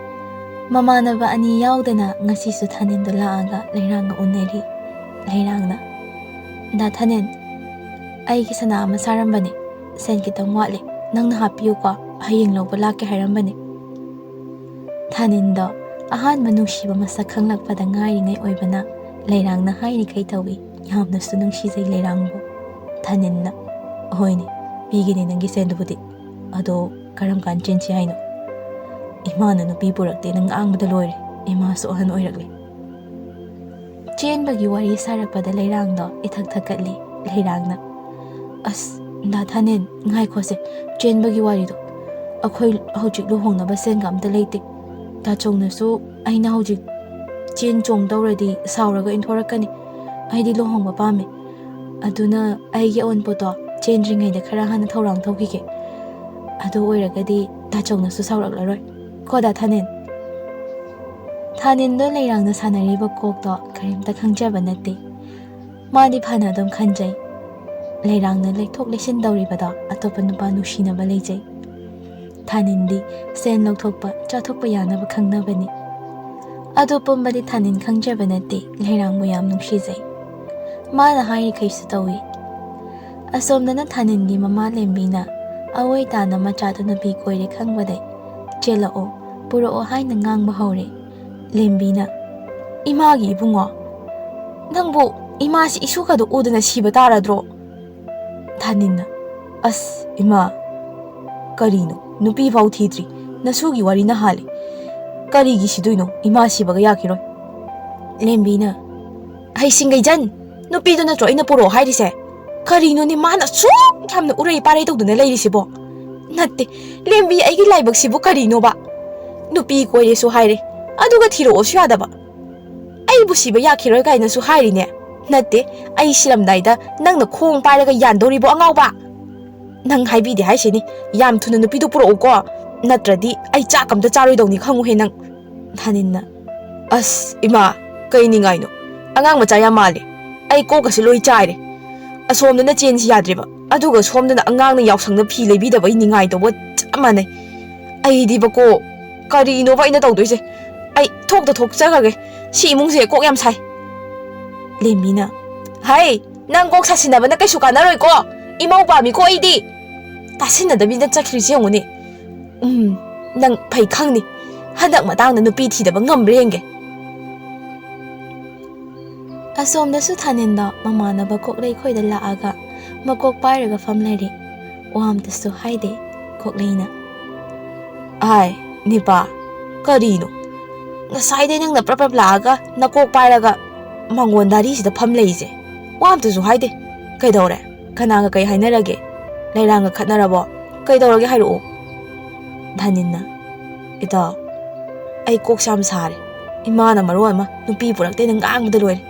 ꯃꯃꯥꯟꯅꯕ ꯑꯅꯤ ꯌꯥꯎꯗꯅ ꯉꯁꯤꯁꯨ ꯊꯥꯅꯤꯟꯗꯣ ꯂꯥꯛꯑꯒ ꯂꯩꯔꯥꯡꯒ ꯎꯅꯔꯤ ꯂꯩꯔꯥꯡꯅ ꯗꯥ ꯊꯥꯅꯤꯟ ꯑꯩꯒꯤ ꯁꯅꯥ ꯑꯃ ꯁꯥꯔꯝꯕꯅꯦ ꯁꯦꯟ ꯈꯤꯇꯪ ꯋꯥꯠꯂꯦ ꯅꯪꯅ ꯍꯥꯞꯄꯤꯌꯨꯀꯣ ꯍꯌꯦꯡ ꯂꯧꯕ ꯂꯥꯛꯀꯦ ꯍꯥꯏꯔꯝꯕꯅꯦ ꯊꯥꯅꯤꯟꯗꯣ ꯑꯍꯥꯟꯕ ꯅꯨꯡꯁꯤꯕ ꯃꯁꯛ ꯈꯪꯂꯛꯄꯗ ꯉꯥꯏꯔꯤꯉꯩ ꯑꯣꯏꯕꯅ ꯂꯩꯔꯥꯡꯅ ꯍꯥꯏꯔꯤꯈꯩ ꯇꯧꯏ ꯌꯥꯝꯅꯁꯨ ꯅꯨꯡꯁꯤꯖꯩ ꯂꯩꯔꯥꯡꯕꯨ ꯊꯥꯅꯤꯟꯅ ꯍꯣꯏꯅꯦ ꯄꯤꯒꯦꯅꯦ ꯅꯪꯒꯤ ꯁꯦꯟꯗꯨꯕꯨꯗꯤ ꯑꯗꯣ ꯀꯔꯝ ꯀꯥꯟ ꯆꯦꯟꯁꯤ ꯍꯥꯏꯅꯣ ꯏꯃꯥꯅ ꯅꯨꯄꯤ ꯄꯨꯔꯛꯇꯦ ꯅꯪ ꯉꯥꯡꯕꯗ ꯂꯣꯏꯔꯦ ꯏꯃꯥꯁꯨ ꯑꯍꯟ ꯑꯣꯏꯔꯛꯂꯦ ꯆꯦꯟꯕꯒꯤ ꯋꯥꯔꯤ ꯁꯥꯔꯛꯄꯗ ꯂꯩꯔꯥꯡꯗꯣ ꯏꯊꯛ ꯊꯛꯀꯠꯂꯤ ꯂꯩꯔꯥꯡꯅ ꯑꯁ ꯗꯥ ꯊꯥꯅꯤꯟ ꯉꯥꯏꯈꯣꯁꯦ ꯆꯦꯟꯕꯒꯤ ꯋꯥꯔꯤꯗꯣ ꯑꯩꯈꯣꯏ ꯍꯧꯖꯤꯛ ꯂꯨꯍꯣꯡꯅꯕ ꯁꯦꯟꯒ ꯑꯝꯇ ꯂꯩꯇꯦ ꯗꯥꯆꯧꯅꯁꯨ ꯑꯩꯅ ꯍꯧꯖꯤꯛ ꯆꯦꯟ ꯆꯣꯡ ꯇꯧꯔꯗꯤ ꯁꯥꯎꯔꯒ ꯏꯟꯊꯣꯔꯛꯀꯅꯤ ꯑꯩꯗꯤ ꯂꯨꯍꯣꯡꯕ ꯄꯥꯝꯃꯦ ꯑꯗꯨꯅ ꯑꯩꯒꯤ ꯑꯑꯣꯟꯄꯣꯠꯇꯣ ꯆꯦꯟꯗ꯭ꯔꯤꯉꯩꯗ ꯈꯔ ꯍꯥꯟꯅ ꯊꯧꯔꯥꯡ ꯇꯧꯈꯤꯒꯦ ꯑꯗꯨ ꯑꯣꯏꯔꯒꯗꯤ ꯗꯥꯆꯧꯅꯁꯨ ꯁꯥꯎꯔꯛꯂꯔꯣꯏ ꯀꯣ ꯗꯥ ꯊꯥꯅꯤꯟ ꯊꯥꯅꯤꯟꯗꯣ ꯂꯩꯔꯥꯡꯅ ꯁꯥꯟꯅꯔꯤꯕ ꯀꯣꯛꯇꯣ ꯀꯔꯤꯝꯇ ꯈꯪꯖꯕ ꯅꯠꯇꯦ ꯃꯥꯗꯤ ꯐꯅ ꯑꯗꯨꯝ ꯈꯟꯖꯩ ꯂꯩꯔꯥꯡꯅ ꯂꯩꯊꯣꯛ ꯂꯩꯁꯤꯟ ꯇꯧꯔꯤꯕꯗꯣ ꯑꯇꯣꯞꯄ ꯅꯨꯄꯥ ꯅꯨꯡꯁꯤꯅꯕ ꯂꯩꯖꯩ ꯊꯥꯅꯤꯟꯗꯤ ꯁꯦꯟ ꯂꯧꯊꯣꯛꯄ ꯆꯥꯊꯣꯛꯄ ꯌꯥꯅꯕ ꯈꯪꯅꯕꯅꯤ ꯑꯗꯨ ꯄꯨꯝꯕꯗꯤ ꯊꯥꯅꯤꯟ ꯈꯪꯖꯕ ꯅꯠꯇꯦ ꯂꯩꯔꯥꯡꯕꯨ ꯌꯥꯝ ꯅꯨꯡꯁꯤꯖꯩ ꯃꯥꯅ ꯍꯥꯏꯔꯤꯈꯩꯁꯨ ꯇꯧꯏ ꯑꯁꯣꯝꯗꯅ ꯊꯥꯅꯤꯟꯒꯤ ꯃꯃꯥ ꯂꯦꯝꯕꯤꯅ ꯑꯋꯣꯏ ꯇꯥꯅ ꯃꯆꯥꯗꯨ ꯅꯨꯄꯤ ꯀꯣꯏꯔꯦ ꯈꯪꯕꯗꯩ ꯆꯦꯜꯂꯛꯑꯣ ꯄꯨꯔꯛꯑꯣ ꯍꯥꯏꯅ ꯉꯥꯡꯕ ꯍꯧꯔꯦ ꯂꯦꯝꯕꯤꯅ ꯏꯃꯥꯒꯤ ꯏꯕꯨꯡꯉꯣ ꯅꯪꯕꯨ ꯏꯃꯥꯁꯤ ꯏꯁꯨꯀꯗꯣ ꯎꯗꯅ ꯁꯤꯕ ꯇꯥꯔꯗ꯭ꯔꯣ ꯊꯥꯅꯤꯟꯅ ꯑꯁ ꯏꯃꯥ ꯀꯔꯤꯅꯣ ꯅꯨꯄꯤ ꯐꯥꯎ ꯊꯤꯗ꯭ꯔꯤ ꯅꯁꯨꯒꯤ ꯋꯥꯔꯤꯅ ꯍꯥꯜꯂꯤ ꯀꯔꯤꯒꯤ ꯁꯤꯗꯣꯏꯅꯣ ꯏꯃꯥ ꯁꯤꯕꯒ ꯌꯥꯈꯤꯔꯣꯏ ꯂꯦꯝꯕꯤꯅ ꯍꯩꯁꯤꯡꯒꯩꯖꯟ ꯅꯨꯄꯤꯗꯣ ꯅꯠꯇ꯭ꯔꯣ ꯑꯩꯅ ꯄꯨꯔꯛꯑꯣ ꯍꯥꯏꯔꯤꯁꯦ ꯀꯔꯤꯅꯣꯅꯦ ꯃꯥꯅ ꯁꯨꯛ ꯌꯥꯝꯅ ꯎꯔꯩ ꯄꯥꯔꯩ ꯇꯧꯗꯨꯅ ꯂꯩꯔꯤꯁꯤꯕꯣ ꯅꯠꯇꯦ ꯂꯦꯝꯕꯤ ꯑꯩꯒꯤ ꯂꯥꯏꯕꯛꯁꯤꯕꯨ ꯀꯔꯤꯅꯣꯕ ꯅꯨꯄꯤ ꯀꯣꯏꯔꯦꯁꯨ ꯍꯥꯏꯔꯦ ꯑꯗꯨꯒ ꯊꯤꯔꯛꯑꯣꯁꯨ ꯌꯥꯗꯕ ꯑꯩꯕꯨ ꯁꯤꯕ ꯌꯥꯈꯤꯔꯣꯏ ꯀꯥꯏꯅꯁꯨ ꯍꯥꯏꯔꯤꯅꯦ ꯅꯠꯇꯦ ꯑꯩ ꯁꯤꯔꯝꯗꯥꯏꯗ ꯅꯪꯅ ꯈꯣꯡ ꯄꯥꯏꯔꯒ ꯌꯥꯟꯗꯧꯔꯤꯕꯣ ꯑꯉꯥꯎꯕ ꯅꯪ ꯍꯥꯏꯕꯤꯗꯦ ꯍꯥꯏꯁꯤꯅꯤ ꯌꯥꯝ ꯊꯨꯅ ꯅꯨꯄꯤꯗꯨ ꯄꯨꯔꯛꯎꯀꯣ ꯅꯠꯇ꯭ꯔꯗꯤ ꯑꯩ ꯆꯥꯛ ꯑꯝꯇ ꯆꯥꯔꯣꯏꯗꯧꯅꯤ ꯈꯪꯉꯨꯍꯦ ꯅꯪ ꯊꯥꯅꯤꯟꯅ ꯑꯁ ꯏꯃꯥ ꯀꯩ ꯅꯤꯡꯉꯥꯏꯅꯣ ꯑꯉꯥꯡ ꯃꯆꯥ ꯌꯥꯝ ꯃꯥꯜꯂꯦ ꯑꯩ ꯀꯣꯛꯀꯁꯨ ꯂꯣꯏ ꯆꯥꯏꯔꯦ ꯑꯁꯣꯝꯗꯅ ꯆꯦꯟꯁꯤ ꯌꯥꯗ꯭ꯔꯤꯕ ꯑꯗꯨꯒ ꯁꯣꯝꯗꯅ ꯑꯉꯥꯡꯅ ꯌꯥꯎꯁꯪꯅ ꯐꯤ ꯂꯩꯕꯤꯗꯕꯩ ꯅꯤꯡꯉꯥꯏ ꯇꯧꯕ ꯆꯞ ꯃꯥꯟꯅꯩ ꯑꯩꯗꯤꯕꯀꯣ ꯀꯔꯤꯅꯣꯕ ꯑꯩꯅ ꯇꯧꯗꯣꯏꯁꯦ ꯑꯩ ꯊꯣꯛꯇ ꯊꯣꯛꯆꯈ꯭ꯔꯒꯦ ꯁꯤ ꯏꯃꯨꯡꯁꯦ ꯀꯣꯛ ꯌꯥꯝ ꯁꯥꯏ ꯂꯦꯝꯕꯤꯅ ꯍꯩ ꯅꯪ ꯀꯣꯛ ꯁꯥꯁꯤꯟꯅꯕꯅ ꯀꯩꯁꯨ ꯀꯥꯟꯅꯔꯣꯏꯀꯣ ꯏꯃꯧ ꯄꯥꯝꯃꯤꯀꯣ ꯑꯩꯗꯤ ꯇꯥꯁꯤꯟꯅꯗꯕꯤꯗ ꯆꯠꯈ꯭ꯔꯤꯁꯤ ꯌꯦꯡꯉꯨꯅꯦ ꯅꯪ ꯐꯩ ꯈꯪꯅꯤ ꯍꯟꯗꯛ ꯃꯇꯥꯡꯗ ꯅꯨꯄꯤ ꯊꯤꯗꯕ ꯉꯝꯕ꯭ꯔꯥ ꯌꯦꯡꯒꯦ ꯑꯁꯣꯝꯗꯁꯨ ꯊꯥꯅꯤꯟꯗꯣ ꯃꯃꯥꯟꯅꯕ ꯀꯣꯛꯂꯩ ꯈꯣꯏꯗ ꯂꯥꯛꯑꯒ ꯃꯀꯣꯛ ꯄꯥꯏꯔꯒ ꯐꯝꯂꯩꯔꯦ ꯋꯥ ꯑꯝꯇꯁꯨ ꯍꯥꯏꯗꯦ ꯀꯣꯛꯂꯩꯅ ꯑꯥꯏ ꯅꯤꯄꯥ ꯀꯔꯤꯅꯣ ꯉꯁꯥꯏꯗꯩ ꯅꯪꯅ ꯄ꯭ꯔꯞ ꯄ꯭ꯔꯞ ꯂꯥꯛꯑꯒ ꯅꯀꯣꯛ ꯄꯥꯏꯔꯒ ꯃꯥꯡꯒꯣꯟ ꯗꯥꯔꯤꯁꯤꯗ ꯐꯝ ꯂꯩꯔꯤꯁꯦ ꯋꯥ ꯑꯝꯇꯁꯨ ꯍꯥꯏꯗꯦ ꯀꯩꯗꯧꯔꯦ ꯀꯅꯥꯒ ꯀꯩ ꯍꯥꯏꯅꯔꯒꯦ ꯂꯩꯔꯥꯡꯒ ꯈꯠꯅꯔꯕꯣ ꯀꯩꯗꯧꯔꯒꯦ ꯍꯥꯏꯔꯛꯑꯣ ꯊꯥꯅꯤꯟꯅ ꯏꯇꯥꯎ ꯑꯩ ꯀꯣꯛꯁꯦ ꯌꯥꯝ ꯁꯥꯔꯦ ꯏꯃꯥꯅ ꯃꯔꯣꯟ ꯑꯃ ꯅꯨꯄꯤ ꯄꯨꯔꯛꯇꯦꯅ ꯉꯥꯡꯕꯗ ꯂꯣꯏꯔꯦ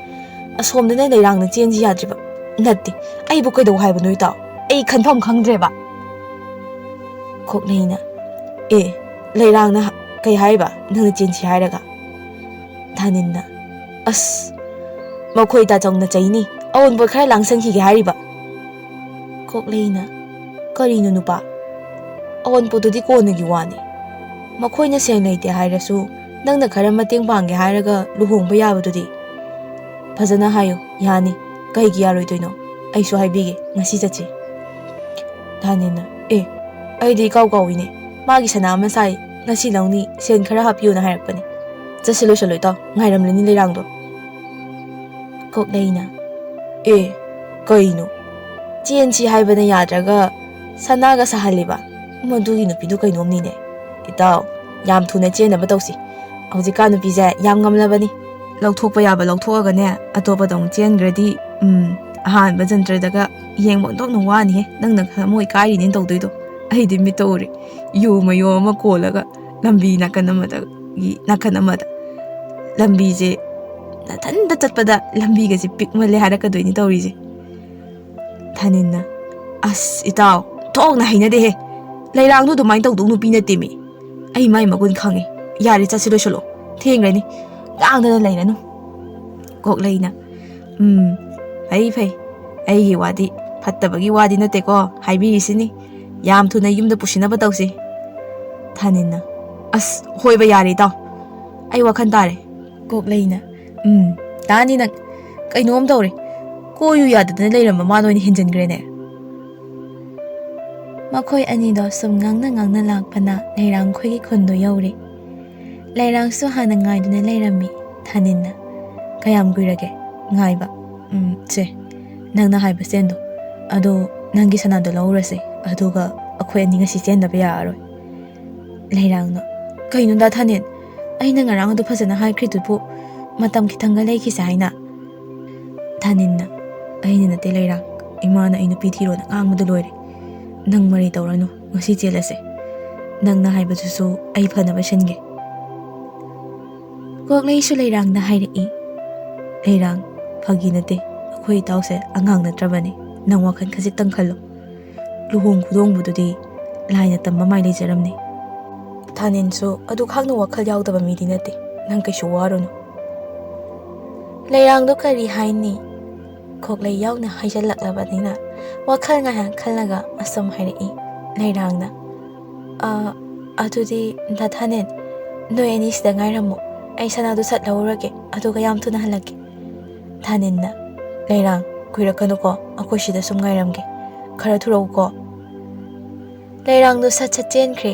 ꯑꯁꯣꯝꯗꯅ ꯂꯩꯔꯥꯡꯅ ꯆꯦꯟꯁꯤ ꯌꯥꯗ꯭ꯔꯤꯕ ꯅꯠꯇꯦ ꯑꯩꯕꯨ ꯀꯩꯗꯧ ꯍꯥꯏꯕꯅꯣ ꯏꯇꯥꯎ ꯑꯩ ꯈꯟꯐꯝ ꯈꯪꯗ꯭ꯔꯦꯕ ꯀꯣꯛꯂꯩꯅ ꯑꯦ ꯂꯩꯔꯥꯡꯅ ꯀꯩ ꯍꯥꯏꯕ ꯅꯪꯅ ꯆꯦꯟꯁꯤ ꯍꯥꯏꯔꯒ ꯊꯥꯅꯤꯟꯅ ꯑꯁ ꯃꯈꯣꯏ ꯇꯥꯆꯧꯅ ꯆꯩꯅꯤ ꯑꯑꯣꯟꯄꯣꯠ ꯈꯔ ꯂꯥꯡꯁꯟꯈꯤꯒꯦ ꯍꯥꯏꯔꯤꯕ ꯀꯣꯛꯂꯩꯅ ꯀꯔꯤꯅꯣ ꯅꯨꯄꯥ ꯑꯑꯣꯟꯄꯣꯠꯇꯨꯗꯤ ꯀꯣꯟꯅꯒꯤ ꯋꯥꯅꯤ ꯃꯈꯣꯏꯅ ꯁꯦꯟ ꯂꯩꯇꯦ ꯍꯥꯏꯔꯁꯨ ꯅꯪꯅ ꯈꯔ ꯃꯇꯦꯡ ꯄꯥꯡꯒꯦ ꯍꯥꯏꯔꯒ ꯂꯨꯍꯣꯡꯕ ꯌꯥꯕꯗꯨꯗꯤ ꯐꯖꯅ ꯍꯥꯏꯌꯨ ꯌꯥꯅꯤ ꯀꯩꯒꯤ ꯌꯥꯔꯣꯏꯗꯣꯏꯅꯣ ꯑꯩꯁꯨ ꯍꯥꯏꯕꯤꯒꯦ ꯉꯁꯤ ꯆꯠꯁꯤ ꯊꯥꯅꯤꯟꯅ ꯑꯩꯗꯤ ꯏꯀꯥꯎ ꯀꯥꯎꯏꯅꯦ ꯃꯥꯒꯤ ꯁꯅꯥ ꯑꯃ ꯁꯥꯏ ꯉꯁꯤ ꯂꯧꯅꯤ ꯁꯦꯟ ꯈꯔ ꯍꯥꯞꯄꯤꯌꯨꯅ ꯍꯥꯏꯔꯛꯄꯅꯦ ꯆꯠꯁꯤꯜꯂꯣꯏ ꯏꯇꯥꯎ ꯉꯥꯏꯔꯝꯂꯅꯤ ꯂꯩꯔꯥꯡꯗꯣ ꯀꯣꯛꯂꯩꯅ ꯀꯩꯅꯣ ꯆꯦꯟꯁꯤ ꯍꯥꯏꯕꯅ ꯌꯥꯗ꯭ꯔꯒ ꯁꯅꯥꯒ ꯁꯥꯍꯜꯂꯤꯕ ꯃꯗꯨꯒꯤ ꯅꯨꯄꯤꯗꯨ ꯀꯩꯅꯣꯝꯅꯤꯅꯦ ꯏꯇꯥꯎ ꯌꯥꯝ ꯊꯨꯅ ꯆꯦꯟꯅꯕ ꯇꯧꯁꯤ ꯍꯧꯖꯤꯛꯀꯥꯟ ꯅꯨꯄꯤꯁꯦ ꯌꯥꯝ ꯉꯝꯂꯕꯅꯤ ꯂꯧꯊꯣꯛꯄ ꯌꯥꯕ ꯂꯧꯊꯣꯛꯑꯒꯅꯦ ꯑꯇꯣꯞꯄꯗ ꯑꯃꯨꯛ ꯆꯦꯟꯈ꯭ꯔꯗꯤ ꯑꯍꯥꯟꯕ ꯖꯟꯇ꯭ꯔꯗꯒ ꯌꯦꯡꯕ ꯑꯣꯟꯊꯣꯛꯅ ꯋꯥꯅꯤꯍꯦ ꯅꯪꯅ ꯊꯃꯣꯏ ꯀꯥꯏꯔꯤꯅꯦꯅ ꯇꯧꯗꯣꯏꯗꯣ ꯑꯩꯗꯤ ꯃꯤꯠꯇ ꯎꯔꯦ ꯌꯨ ꯃꯌꯣ ꯑꯃ ꯀꯣꯜꯂꯒ ꯂꯝꯕꯤ ꯅꯥꯀꯟ ꯑꯃꯗ ꯂꯝꯕꯤꯁꯦ ꯅꯊꯟꯇ ꯆꯠꯄꯗ ꯂꯝꯕꯤꯒꯁꯦ ꯄꯤꯛꯃꯜꯂꯦ ꯍꯥꯏꯔꯛꯀꯗꯣꯏꯅꯤ ꯇꯧꯔꯤꯁꯦ ꯊꯥꯅꯤꯟꯅ ꯑꯁ ꯏꯇꯥꯎ ꯊꯣꯛꯅ ꯍꯩꯅꯗꯦꯍꯦ ꯂꯩꯔꯥꯡꯗꯣ ꯑꯗꯨꯃꯥꯏꯅ ꯇꯧꯗꯧ ꯅꯨꯄꯤ ꯅꯠꯇꯦꯃꯤ ꯑꯩ ꯃꯥꯏ ꯃꯒꯨꯟ ꯈꯪꯉꯦ ꯌꯥꯔꯦ ꯆꯠꯁꯤ ꯂꯣꯏꯁꯤꯜꯂꯣ ꯊꯦꯡgrani ꯂꯥꯡꯗꯅ ꯂꯩꯔꯅꯨ ꯀꯣꯛꯂꯩꯅ ꯐꯩ ꯑꯩꯒꯤ ꯋꯥꯗꯤ ꯐꯠꯇꯕꯒꯤ ꯋꯥꯗꯤ ꯅꯠꯇꯦꯀꯣ ꯍꯥꯏꯕꯤꯔꯤꯁꯤꯅꯤ ꯌꯥꯝ ꯊꯨꯅ ꯌꯨꯝꯗ ꯄꯨꯁꯤꯟꯅꯕ ꯇꯧꯁꯤ ꯊꯥꯅꯤꯟꯅ ꯑꯁ ꯍꯣꯏꯕ ꯌꯥꯔꯦ ꯏꯇꯥꯎ ꯑꯩ ꯋꯥꯈꯜ ꯇꯥꯔꯦ ꯀꯣꯛꯂꯩꯅ ꯇꯥꯅꯤ ꯅꯪ ꯀꯩꯅꯣꯝ ꯇꯧꯔꯦ ꯀꯣꯏꯌꯨ ꯌꯥꯗꯗꯅ ꯂꯩꯔꯝꯕ ꯃꯥꯅ ꯑꯣꯏꯅ ꯍꯦꯟꯖꯤꯟꯈ꯭ꯔꯦꯅꯦ ꯃꯈꯣꯏ ꯑꯅꯤꯗꯣ ꯁꯨꯝ ꯉꯥꯡꯅ ꯂꯥꯛꯄꯅ ꯂꯩꯔꯥꯡꯈꯣꯏꯒꯤ ꯈꯨꯟꯗꯣ ꯌꯧꯔꯦ ꯂꯩꯔꯥꯡꯁꯨ ꯍꯥꯟꯅ ꯉꯥꯏꯗꯨꯅ ꯂꯩꯔꯝꯃꯤ ꯊꯥꯅꯤꯟꯅ ꯀꯌꯥꯝ ꯀꯨꯏꯔꯒꯦ ꯉꯥꯏꯕ ꯁꯦ ꯅꯪꯅ ꯍꯥꯏꯕ ꯆꯦꯟꯗꯣ ꯑꯗꯣ ꯅꯪꯒꯤ ꯁꯅꯥꯗꯣ ꯂꯧꯔꯁꯦ ꯑꯗꯨꯒ ꯑꯩꯈꯣꯏ ꯑꯅꯤ ꯉꯁꯤ ꯆꯦꯟꯗꯕ ꯌꯥꯔꯔꯣꯏ ꯂꯩꯔꯥꯡꯅ ꯀꯩꯅꯣꯗ ꯊꯥꯅꯤꯟ ꯑꯩꯅ ꯉꯔꯥꯡ ꯑꯗꯨ ꯐꯖꯅ ꯍꯥꯏꯈ꯭ꯔꯤꯗꯨꯕꯨ ꯃꯇꯝ ꯈꯤꯇꯪꯒ ꯂꯩꯈꯤꯁꯦ ꯍꯥꯏꯅ ꯊꯥꯅꯤꯟꯅ ꯑꯩꯅ ꯅꯠꯇꯦ ꯂꯩꯔꯥꯡ ꯏꯃꯥꯅ ꯑꯩ ꯅꯨꯄꯤ ꯊꯤꯔꯣꯅ ꯉꯥꯡꯕꯗ ꯂꯣꯏꯔꯦ ꯅꯪ ꯃꯔꯤ ꯇꯧꯔꯅꯨ ꯉꯁꯤ ꯆꯦꯜꯂꯁꯦ ꯅꯪꯅ ꯍꯥꯏꯕꯗꯨꯁꯨ ꯑꯩ ꯐꯅꯕ ꯁꯤꯟꯒꯦ ꯀꯣꯛꯂꯩꯁꯨ ꯂꯩꯔꯥꯡꯗ ꯍꯥꯏꯔꯛꯏ ꯂꯩꯔꯥꯡ ꯐꯥꯒꯤ ꯅꯠꯇꯦ ꯑꯩꯈꯣꯏ ꯏꯇꯥꯎꯁꯦ ꯑꯉꯥꯡ ꯅꯠꯇ꯭ꯔꯕꯅꯤ ꯅꯪ ꯋꯥꯈꯜ ꯈꯖꯤꯛꯇꯪ ꯈꯜꯂꯣ ꯂꯨꯍꯣꯡ ꯈꯨꯗꯣꯡꯕꯗꯨꯗꯤ ꯂꯥꯏꯅ ꯇꯝꯕ ꯃꯥꯏ ꯂꯩꯖꯔꯝꯅꯤ ꯊꯥꯅꯤꯟꯁꯨ ꯑꯗꯨ ꯈꯥꯛꯅ ꯋꯥꯈꯜ ꯌꯥꯎꯗꯕ ꯃꯤꯗꯤ ꯅꯠꯇꯦ ꯅꯪ ꯀꯩꯁꯨ ꯋꯥꯔꯨꯅꯨ ꯂꯩꯔꯥꯡꯗꯣ ꯀꯔꯤ ꯍꯥꯏꯅꯤ ꯀꯣꯛꯂꯩ ꯌꯥꯎꯅ ꯍꯥꯏꯖꯜꯂꯛꯂꯕꯅꯤꯅ ꯋꯥꯈꯜ ꯉꯥꯏꯍꯥꯛ ꯈꯜꯂꯒ ꯑꯁꯨꯝ ꯍꯥꯏꯔꯛꯏ ꯂꯩꯔꯥꯡꯅ ꯑꯗꯨꯗꯤ ꯊꯥꯅꯤꯟ ꯅꯣꯏ ꯑꯅꯤ ꯁꯤꯗ ꯉꯥꯏꯔꯝꯃꯣ ꯑꯩ ꯁꯅꯥꯗꯨ ꯁꯠ ꯂꯧꯔꯒꯦ ꯑꯗꯨꯒ ꯌꯥꯝ ꯊꯨꯅ ꯍꯜꯂꯛꯀꯦ ꯊꯥꯅꯤꯟꯅ ꯂꯩꯔꯥꯡ ꯀꯨꯏꯔꯛꯀꯅꯨꯀꯣ ꯑꯩꯈꯣꯏ ꯁꯤꯗ ꯁꯨꯝ ꯉꯥꯏꯔꯝꯒꯦ ꯈꯔ ꯊꯨꯔꯛꯎꯀꯣ ꯂꯩꯔꯥꯡꯗꯣ ꯁꯠ ꯆꯦꯟꯈ꯭ꯔꯦ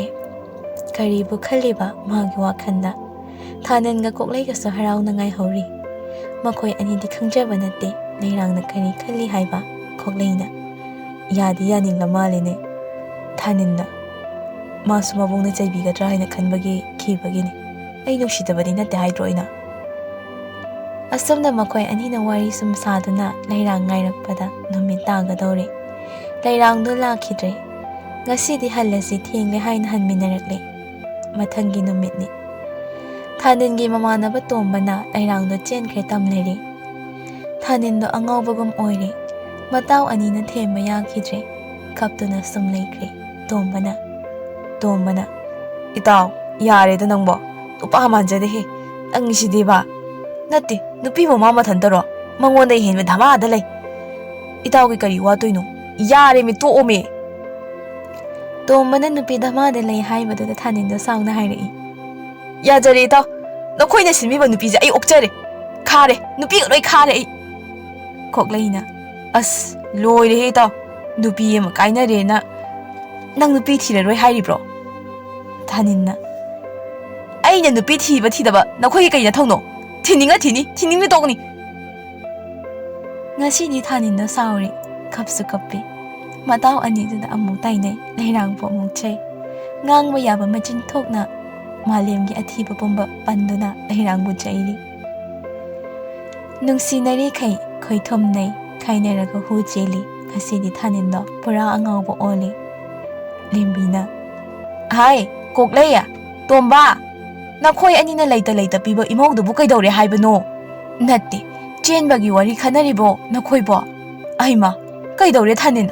ꯀꯔꯤꯕꯨ ꯈꯜꯂꯤꯕ ꯃꯥꯒꯤ ꯋꯥꯈꯜꯗ ꯊꯥꯅꯤꯟꯒ ꯀꯣꯛꯂꯩꯒꯁꯨ ꯍꯔꯥꯎꯅ ꯉꯥꯏꯍꯧꯔꯤ ꯃꯈꯣꯏ ꯑꯅꯤꯗꯤ ꯈꯪꯖꯕ ꯅꯠꯇꯦ ꯂꯩꯔꯥꯡꯅ ꯀꯔꯤ ꯈꯜꯂꯤ ꯍꯥꯏꯕ ꯀꯣꯛꯂꯩꯅ ꯌꯥꯗꯤ ꯌꯥꯅꯤꯡꯂ ꯃꯥꯜꯂꯤꯅꯦ ꯊꯥꯅꯤꯟꯅ ꯃꯥꯁꯨ ꯃꯕꯨꯡꯅ ꯆꯩꯕꯤꯒꯗ꯭ꯔꯥ ꯍꯥꯏꯅ ꯈꯟꯕꯒꯤ ꯀꯤꯕꯒꯤꯅꯤ ꯑꯩ ꯅꯨꯡꯁꯤꯗꯕꯗꯤ ꯅꯠꯇꯦ ꯍꯥꯏꯗ꯭ꯔꯣ ꯑꯩꯅ ꯑꯁꯨꯝꯅ ꯃꯈꯣꯏ ꯑꯅꯤꯅ ꯋꯥꯔꯤ ꯁꯨꯝ ꯁꯥꯗꯨꯅ ꯂꯩꯔꯥꯡ ꯉꯥꯏꯔꯛꯄꯗ ꯅꯨꯃꯤꯠ ꯇꯥꯒꯗꯧꯔꯦ ꯂꯩꯔꯥꯡꯗꯣ ꯂꯥꯛꯈꯤꯗ꯭ꯔꯦ ꯉꯁꯤꯗꯤ ꯍꯜꯂꯁꯤ ꯊꯦꯡꯂꯦ ꯍꯥꯏꯅ ꯍꯟꯃꯤꯟꯅꯔꯛꯂꯦ ꯃꯊꯪꯒꯤ ꯅꯨꯃꯤꯠꯅꯤ ꯊꯥꯅꯤꯟꯒꯤ ꯃꯃꯥꯟꯅꯕ ꯇꯣꯝꯕꯅ ꯂꯩꯔꯥꯡꯗꯣ ꯆꯦꯟꯈ꯭ꯔꯦ ꯇꯝꯂꯔꯤ ꯊꯥꯅꯤꯟꯗꯣ ꯑꯉꯥꯎꯕꯒꯨꯝ ꯑꯣꯏꯔꯦ ꯃꯇꯥꯎ ꯑꯅꯤꯅ ꯊꯦꯝꯕ ꯌꯥꯈꯤꯗ꯭ꯔꯦ ꯀꯞꯇꯨꯅ ꯁꯨꯝ ꯂꯩꯈ꯭ꯔꯦ ꯇꯣꯝꯕꯅ ꯏꯇꯥꯎ ꯌꯥꯔꯦꯗ ꯅꯪꯕꯣ ꯅꯨꯄꯥ ꯃꯥꯟꯖꯗꯦꯍꯦ ꯅꯪꯒꯤꯁꯤꯗꯤꯕ ꯅꯠꯇꯦ ꯅꯨꯄꯤꯕꯨ ꯃꯥ ꯃꯊꯟꯇꯔꯣ ꯃꯉꯣꯟꯗ ꯍꯦꯟꯕ ꯙꯃꯥꯗ ꯂꯩ ꯏꯇꯥꯎꯒꯤ ꯀꯔꯤ ꯋꯥꯇꯣꯏꯅꯣ ꯌꯥꯔꯦꯃꯤ ꯇꯣꯛꯑꯣꯃꯤ ꯇꯣꯝꯕꯅ ꯅꯨꯄꯤ ꯙꯃꯥꯗ ꯂꯩ ꯍꯥꯏꯕꯗꯨꯗ ꯊꯥꯅꯤꯟꯗꯣ ꯁꯥꯎꯅ ꯍꯥꯏꯔꯛꯏ ꯌꯥꯖꯔꯦ ꯏꯇꯥꯎ ꯅꯈꯣꯏꯅ ꯁꯤꯟꯕꯤꯕ ꯅꯨꯄꯤꯁꯦ ꯑꯩ ꯑꯣꯛꯆꯔꯦ ꯈꯥꯔꯦ ꯅꯨꯄꯤꯒ ꯂꯣꯏ ꯈꯥꯔꯦ ꯑꯩ ꯀꯣꯛꯂꯩꯅ ꯑꯁ ꯂꯣꯏꯔꯦꯍꯦ ꯏꯇꯥꯎ ꯅꯨꯄꯤ ꯑꯃ ꯀꯥꯏꯅꯔꯦꯅ ꯅꯪ ꯅꯨꯄꯤ ꯊꯤꯔꯔꯣꯏ ꯍꯥꯏꯔꯤꯕ꯭ꯔꯣ ꯊꯥꯅꯤꯟꯅ ꯑꯩꯅ ꯅꯨꯄꯤ ꯊꯤꯕ ꯊꯤꯗꯕ ꯅꯈꯣꯏꯒꯤ ꯀꯩ ꯅꯊꯧꯅꯣ ꯊꯤꯅꯤꯡꯉ ꯊꯤꯅꯤ ꯊꯤꯅꯤꯡꯉ ꯇꯣꯛꯅꯤ ꯉꯁꯤꯗꯤ ꯊꯥꯅꯤꯟꯗꯣ ꯁꯥꯎꯔꯤ ꯀꯞꯁꯨ ꯀꯞꯄꯤ ꯃꯇꯥꯎ ꯑꯅꯤꯗꯨꯗ ꯑꯃꯨꯛ ꯇꯥꯏꯅꯩ ꯂꯩꯔꯥꯡꯕꯨ ꯑꯃꯨꯛ ꯆꯩ ꯉꯥꯡꯕ ꯌꯥꯕ ꯃꯆꯤꯟ ꯊꯣꯛꯅ ꯃꯥꯂꯦꯝꯒꯤ ꯑꯊꯤꯕ ꯄꯨꯝꯕ ꯄꯟꯗꯨꯅ ꯂꯩꯔꯥꯡꯕꯨ ꯆꯩꯔꯤ ꯅꯨꯡꯁꯤꯅꯔꯤꯈꯩ ꯈꯣꯏꯊꯨꯝꯅꯩ ꯈꯥꯏꯅꯔꯒ ꯍꯨ ꯆꯦꯜꯂꯤ ꯉꯁꯤꯗꯤ ꯊꯥꯅꯤꯟꯗꯣ ꯄꯨꯔꯥ ꯑꯉꯥꯎꯕ ꯑꯣꯜꯂꯤ ꯂꯦꯝꯕꯤꯅ ꯍꯥꯏ ꯀꯣꯛꯂꯩ ꯇꯣꯝꯕ ꯅꯈꯣꯏ ꯑꯅꯤꯅ ꯂꯩꯇ ꯄꯤꯕ ꯏꯃꯧꯗꯨꯕꯨ ꯀꯩꯗꯧꯔꯦ ꯍꯥꯏꯕꯅꯣ ꯅꯠꯇꯦ ꯆꯦꯟꯕꯒꯤ ꯋꯥꯔꯤ ꯈꯟꯅꯔꯤꯕꯣ ꯅꯈꯣꯏꯕꯣ ꯑꯩꯃ ꯀꯩꯗꯧꯔꯦ ꯊꯥꯅꯤꯟ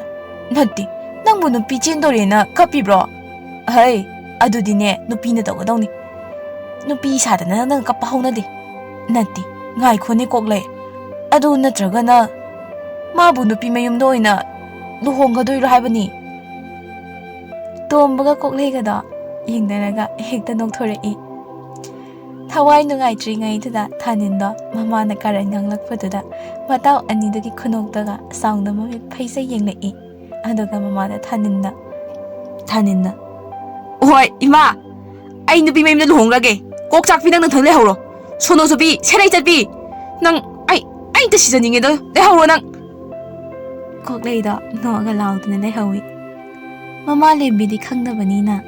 ꯅꯠꯇꯦ ꯅꯪꯕꯨ ꯅꯨꯄꯤ ꯆꯦꯟꯗꯣꯔꯦꯅ ꯀꯞꯄꯤꯕ꯭ꯔꯣ ꯍꯩ ꯑꯗꯨꯗꯤꯅꯦ ꯅꯨꯄꯤꯅ ꯇꯧꯒꯗꯧꯅꯤ ꯅꯨꯄꯤ ꯁꯥꯗꯅ ꯅꯪ ꯀꯞꯄ ꯍꯧꯅꯗꯦ ꯅꯠꯇꯦ ꯉꯥꯏꯈꯣꯅꯦ ꯀꯣꯛꯂꯩ ꯑꯗꯨ ꯅꯠꯇ꯭ꯔꯒꯅ ꯃꯥꯕꯨ ꯅꯨꯄꯤ ꯃꯌꯨꯝꯗ ꯑꯣꯏꯅ ꯂꯨꯍꯣꯡꯒꯗꯣꯏꯔꯣ ꯍꯥꯏꯕꯅꯤ ꯇꯣꯝꯕꯒ ꯀꯣꯛꯂꯩꯒꯗꯣ ꯌꯦꯡꯅꯔꯒ ꯍꯦꯛꯇ ꯅꯣꯛꯊꯣꯔꯛꯏ ꯊꯋꯥꯏ ꯅꯨꯡꯉꯥꯏꯇ꯭ꯔꯤꯉꯩꯗꯨꯗ ꯊꯥꯅꯤꯟꯗꯣ ꯃꯃꯥꯅ ꯀꯥꯔꯟ ꯉꯥꯡꯂꯛꯄꯗꯨꯗ ꯃꯇꯥꯎ ꯑꯅꯤꯗꯨꯒꯤ ꯈꯨꯅꯣꯛꯇꯒ ꯆꯥꯎꯅ ꯃꯃꯤꯠ ꯐꯩꯖ ꯌꯦꯡꯂꯛꯏ ꯑꯗꯨꯒ ꯃꯃꯥꯗ ꯊꯥꯅꯤꯟꯅ ꯍꯣꯏ ꯏꯃꯥ ꯑꯩ ꯅꯨꯄꯤ ꯃꯌꯨꯝꯗ ꯂꯨꯍꯣꯡꯈ꯭ꯔꯒꯦ ꯀꯣꯛ ꯆꯥꯛꯄꯤ ꯅꯪ ꯅꯊꯟ ꯂꯩꯍꯧꯔꯣ 소노소비 세라이자비 낭 아이다 시저닝에도 내 하워 낭 ꯀꯣꯛꯂꯩꯗꯣ ꯅꯣꯛꯑꯒ ꯂꯥꯎꯗꯨꯅ ꯂꯩꯍꯧꯏ꯫ ꯃꯃꯥ ꯂꯦꯝꯕꯤꯗꯤ ꯈꯪꯗꯕꯅꯤꯅ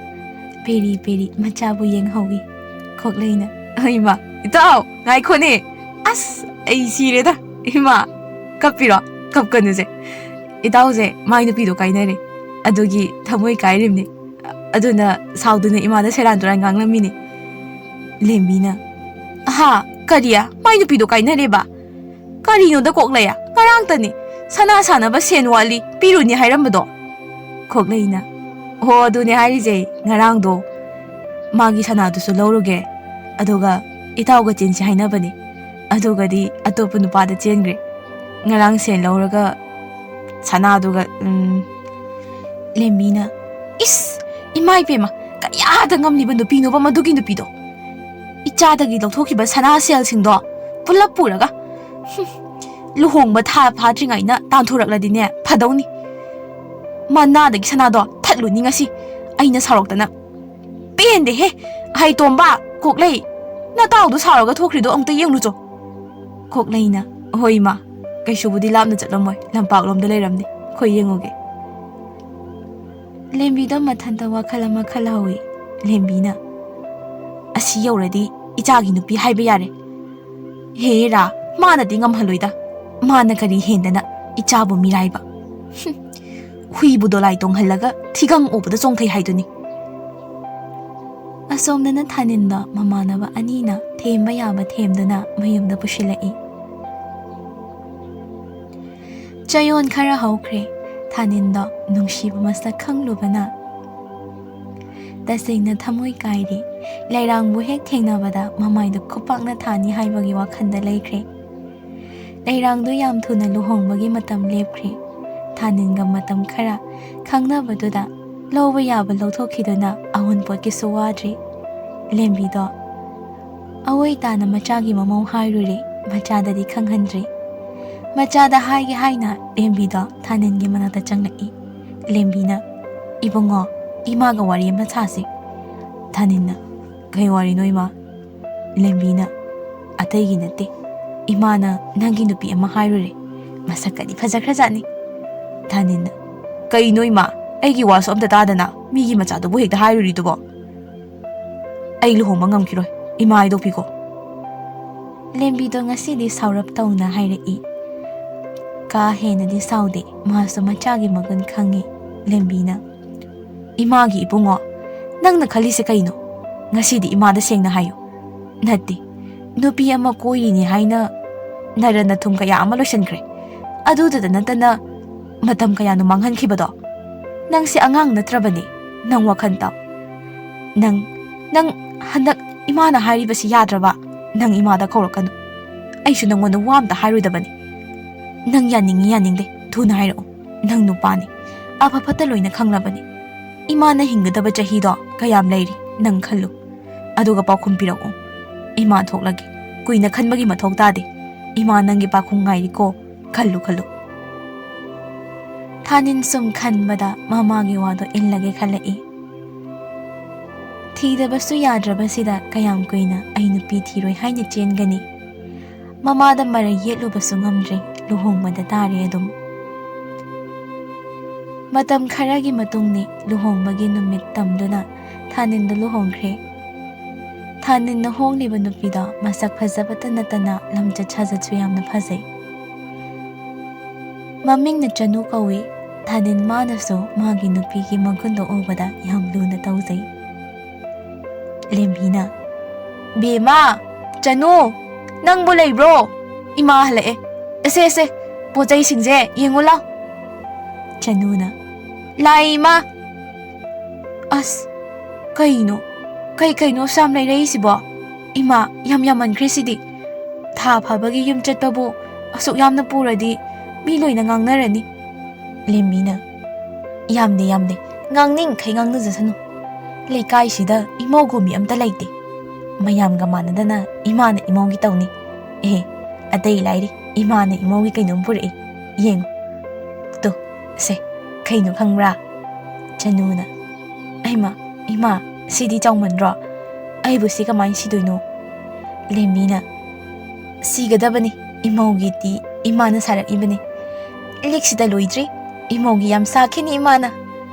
ꯄꯦꯔꯤ ꯄꯦꯔꯤ ꯃꯆꯥꯕꯨ ꯌꯦꯡꯍꯧꯏ꯫ ꯀꯣꯛꯂꯩꯅ 이마 이따 나이코니 아스 에이 시레다 이마 갑비라 갑거느제 이따오제 마이 누피도 까이네리 아두기 타모이 까이림니 아두나 사우드네 이마다 세란두란 강람미니 렘비나 아하 까리야 마이 누피도 까이네리바 까리노다 꼭래야 까랑따니 사나 사나바 센왈리 삐루니 하이람바도 꼭래이나 호 아두네 하이리제 nga랑도 마기 사나두수 러루게 aduga itaw ga chin si haina bani aduga di atopa nupa da chen gre ngarang sen lauraga sana aduga lemina is imai pema kaya da ngamni ba nupi no ba madugi nupi do icha da gi lawthoki ba sana sel sing do pulap puraga luhong ba tha phadri ngai na tan thorak la di ne phadawni mana da gi sana do thatlu ni ngasi aina sarok da na pen de he hai tomba kokle na taw du saraga thokri do amta yeng lu cho kokle na hoi ma kai shu budi lam na chatlamoi lampak lom da leiramni khoi yengoge lembi da mathanta wakhala ma khalawi lembi na asi yoradi icha gi nupi haiba yare he ra mana dingam haloida mana kari hendana icha bu mirai ba hui bu do lai tong halaga thigang obda chong thai haiduni asomdana thaninda mamanaba anina themba yaba themdana mayumda pushilai chayon khara hawkre thaninda nungsiba masa khanglubana tasingna thamoi kairi lairangbu hek thengnabada mamaidu khupakna thani haibagi wakhanda laikre lairangdu yam thuna luhongbagi matam lepkre thaninga matam khara khangnabaduda loba yaba lawthokhiduna ahun potki suwadri lembido awai tana machagi mamau hairure machadadi khanghandri machada haigi haina lembido thaningi manata changlai lembina ibongo imaga wari ma chasi thaninna kai wari no ima lembina ataigi nate imana nangi nupi ama hairure masakadi phajakrajani thaninna kai no ima aigi waso amta tadana migi machado bu hekta hairuri dubo ai luhoma ngamkiroi ima ai dopiko lembido ngasidi saurap tawna hairei ka hena di saude maso machagi magan khangi lembina imagi ibungo nangna khalise kaino ngasidi imada sengna hayo natti nupi ama koirini haina narana thum kaya ama loisankre aduda natana matam kaya nu manghan khibado nang si angang natrabani nang wakhan taw nang handak imana hairi basi yadraba nang imada kaurakanu aishu nangona wamta hairuidabani nang yaningde thuna hairo nang nupani apa phata loina khanglabani imana hingadaba chahido kayam leiri nang khallu aduga pakhum pirao ima thoklagi kuina khanbagi mathok tade ima nangi pakhum ngairi ko khallu thanin sum khanbada mamagi wado illage khalai thidabassu yadrabasida kayam kuina ai nupi thiroi haina chengani mamada mara yetlubasu ngamdre luhongmada tare adum matam kharagi matungni luhongbagi numit tamduna thanin da luhongkhre thanin na hongliba nupida masak phajabata natana lamcha chhajatsu yamna phajai maming na chanu kawi thanin manaso magi nupi gi magundo obada yam luna tawjai lembina bema chanu nang bo leibro ima halae ese pojai singje yengula chanuna laima as kaino sam lai rei sibo ima yam man krisidi tha phabagi yum chatpabu asuk yamna puradi mi loina ngangnarani lembina yamde ngangning khai ngangna jasanu leikai sida imogo mi amta laite mayam ga manadana imana imogi tawni adai lairi imana imogi kainom purei yeng to se kaino khangra chanuna aima ima sidi chawmanro aibu si kamai sidoino ꯂꯦꯝꯕꯤꯅ ꯁꯤꯒꯗꯕꯅꯤ ꯏꯃꯧꯒꯤꯗꯤ ꯏꯃꯥꯅ ꯁꯥꯔꯛꯏꯕꯅꯤ ꯂꯤꯛꯁꯤꯗ ꯂꯣꯏꯗ꯭ꯔꯤ ꯏꯃꯧꯒꯤ ꯌꯥꯝ ꯁꯥꯈꯤꯅꯤ ꯏꯃꯥꯅ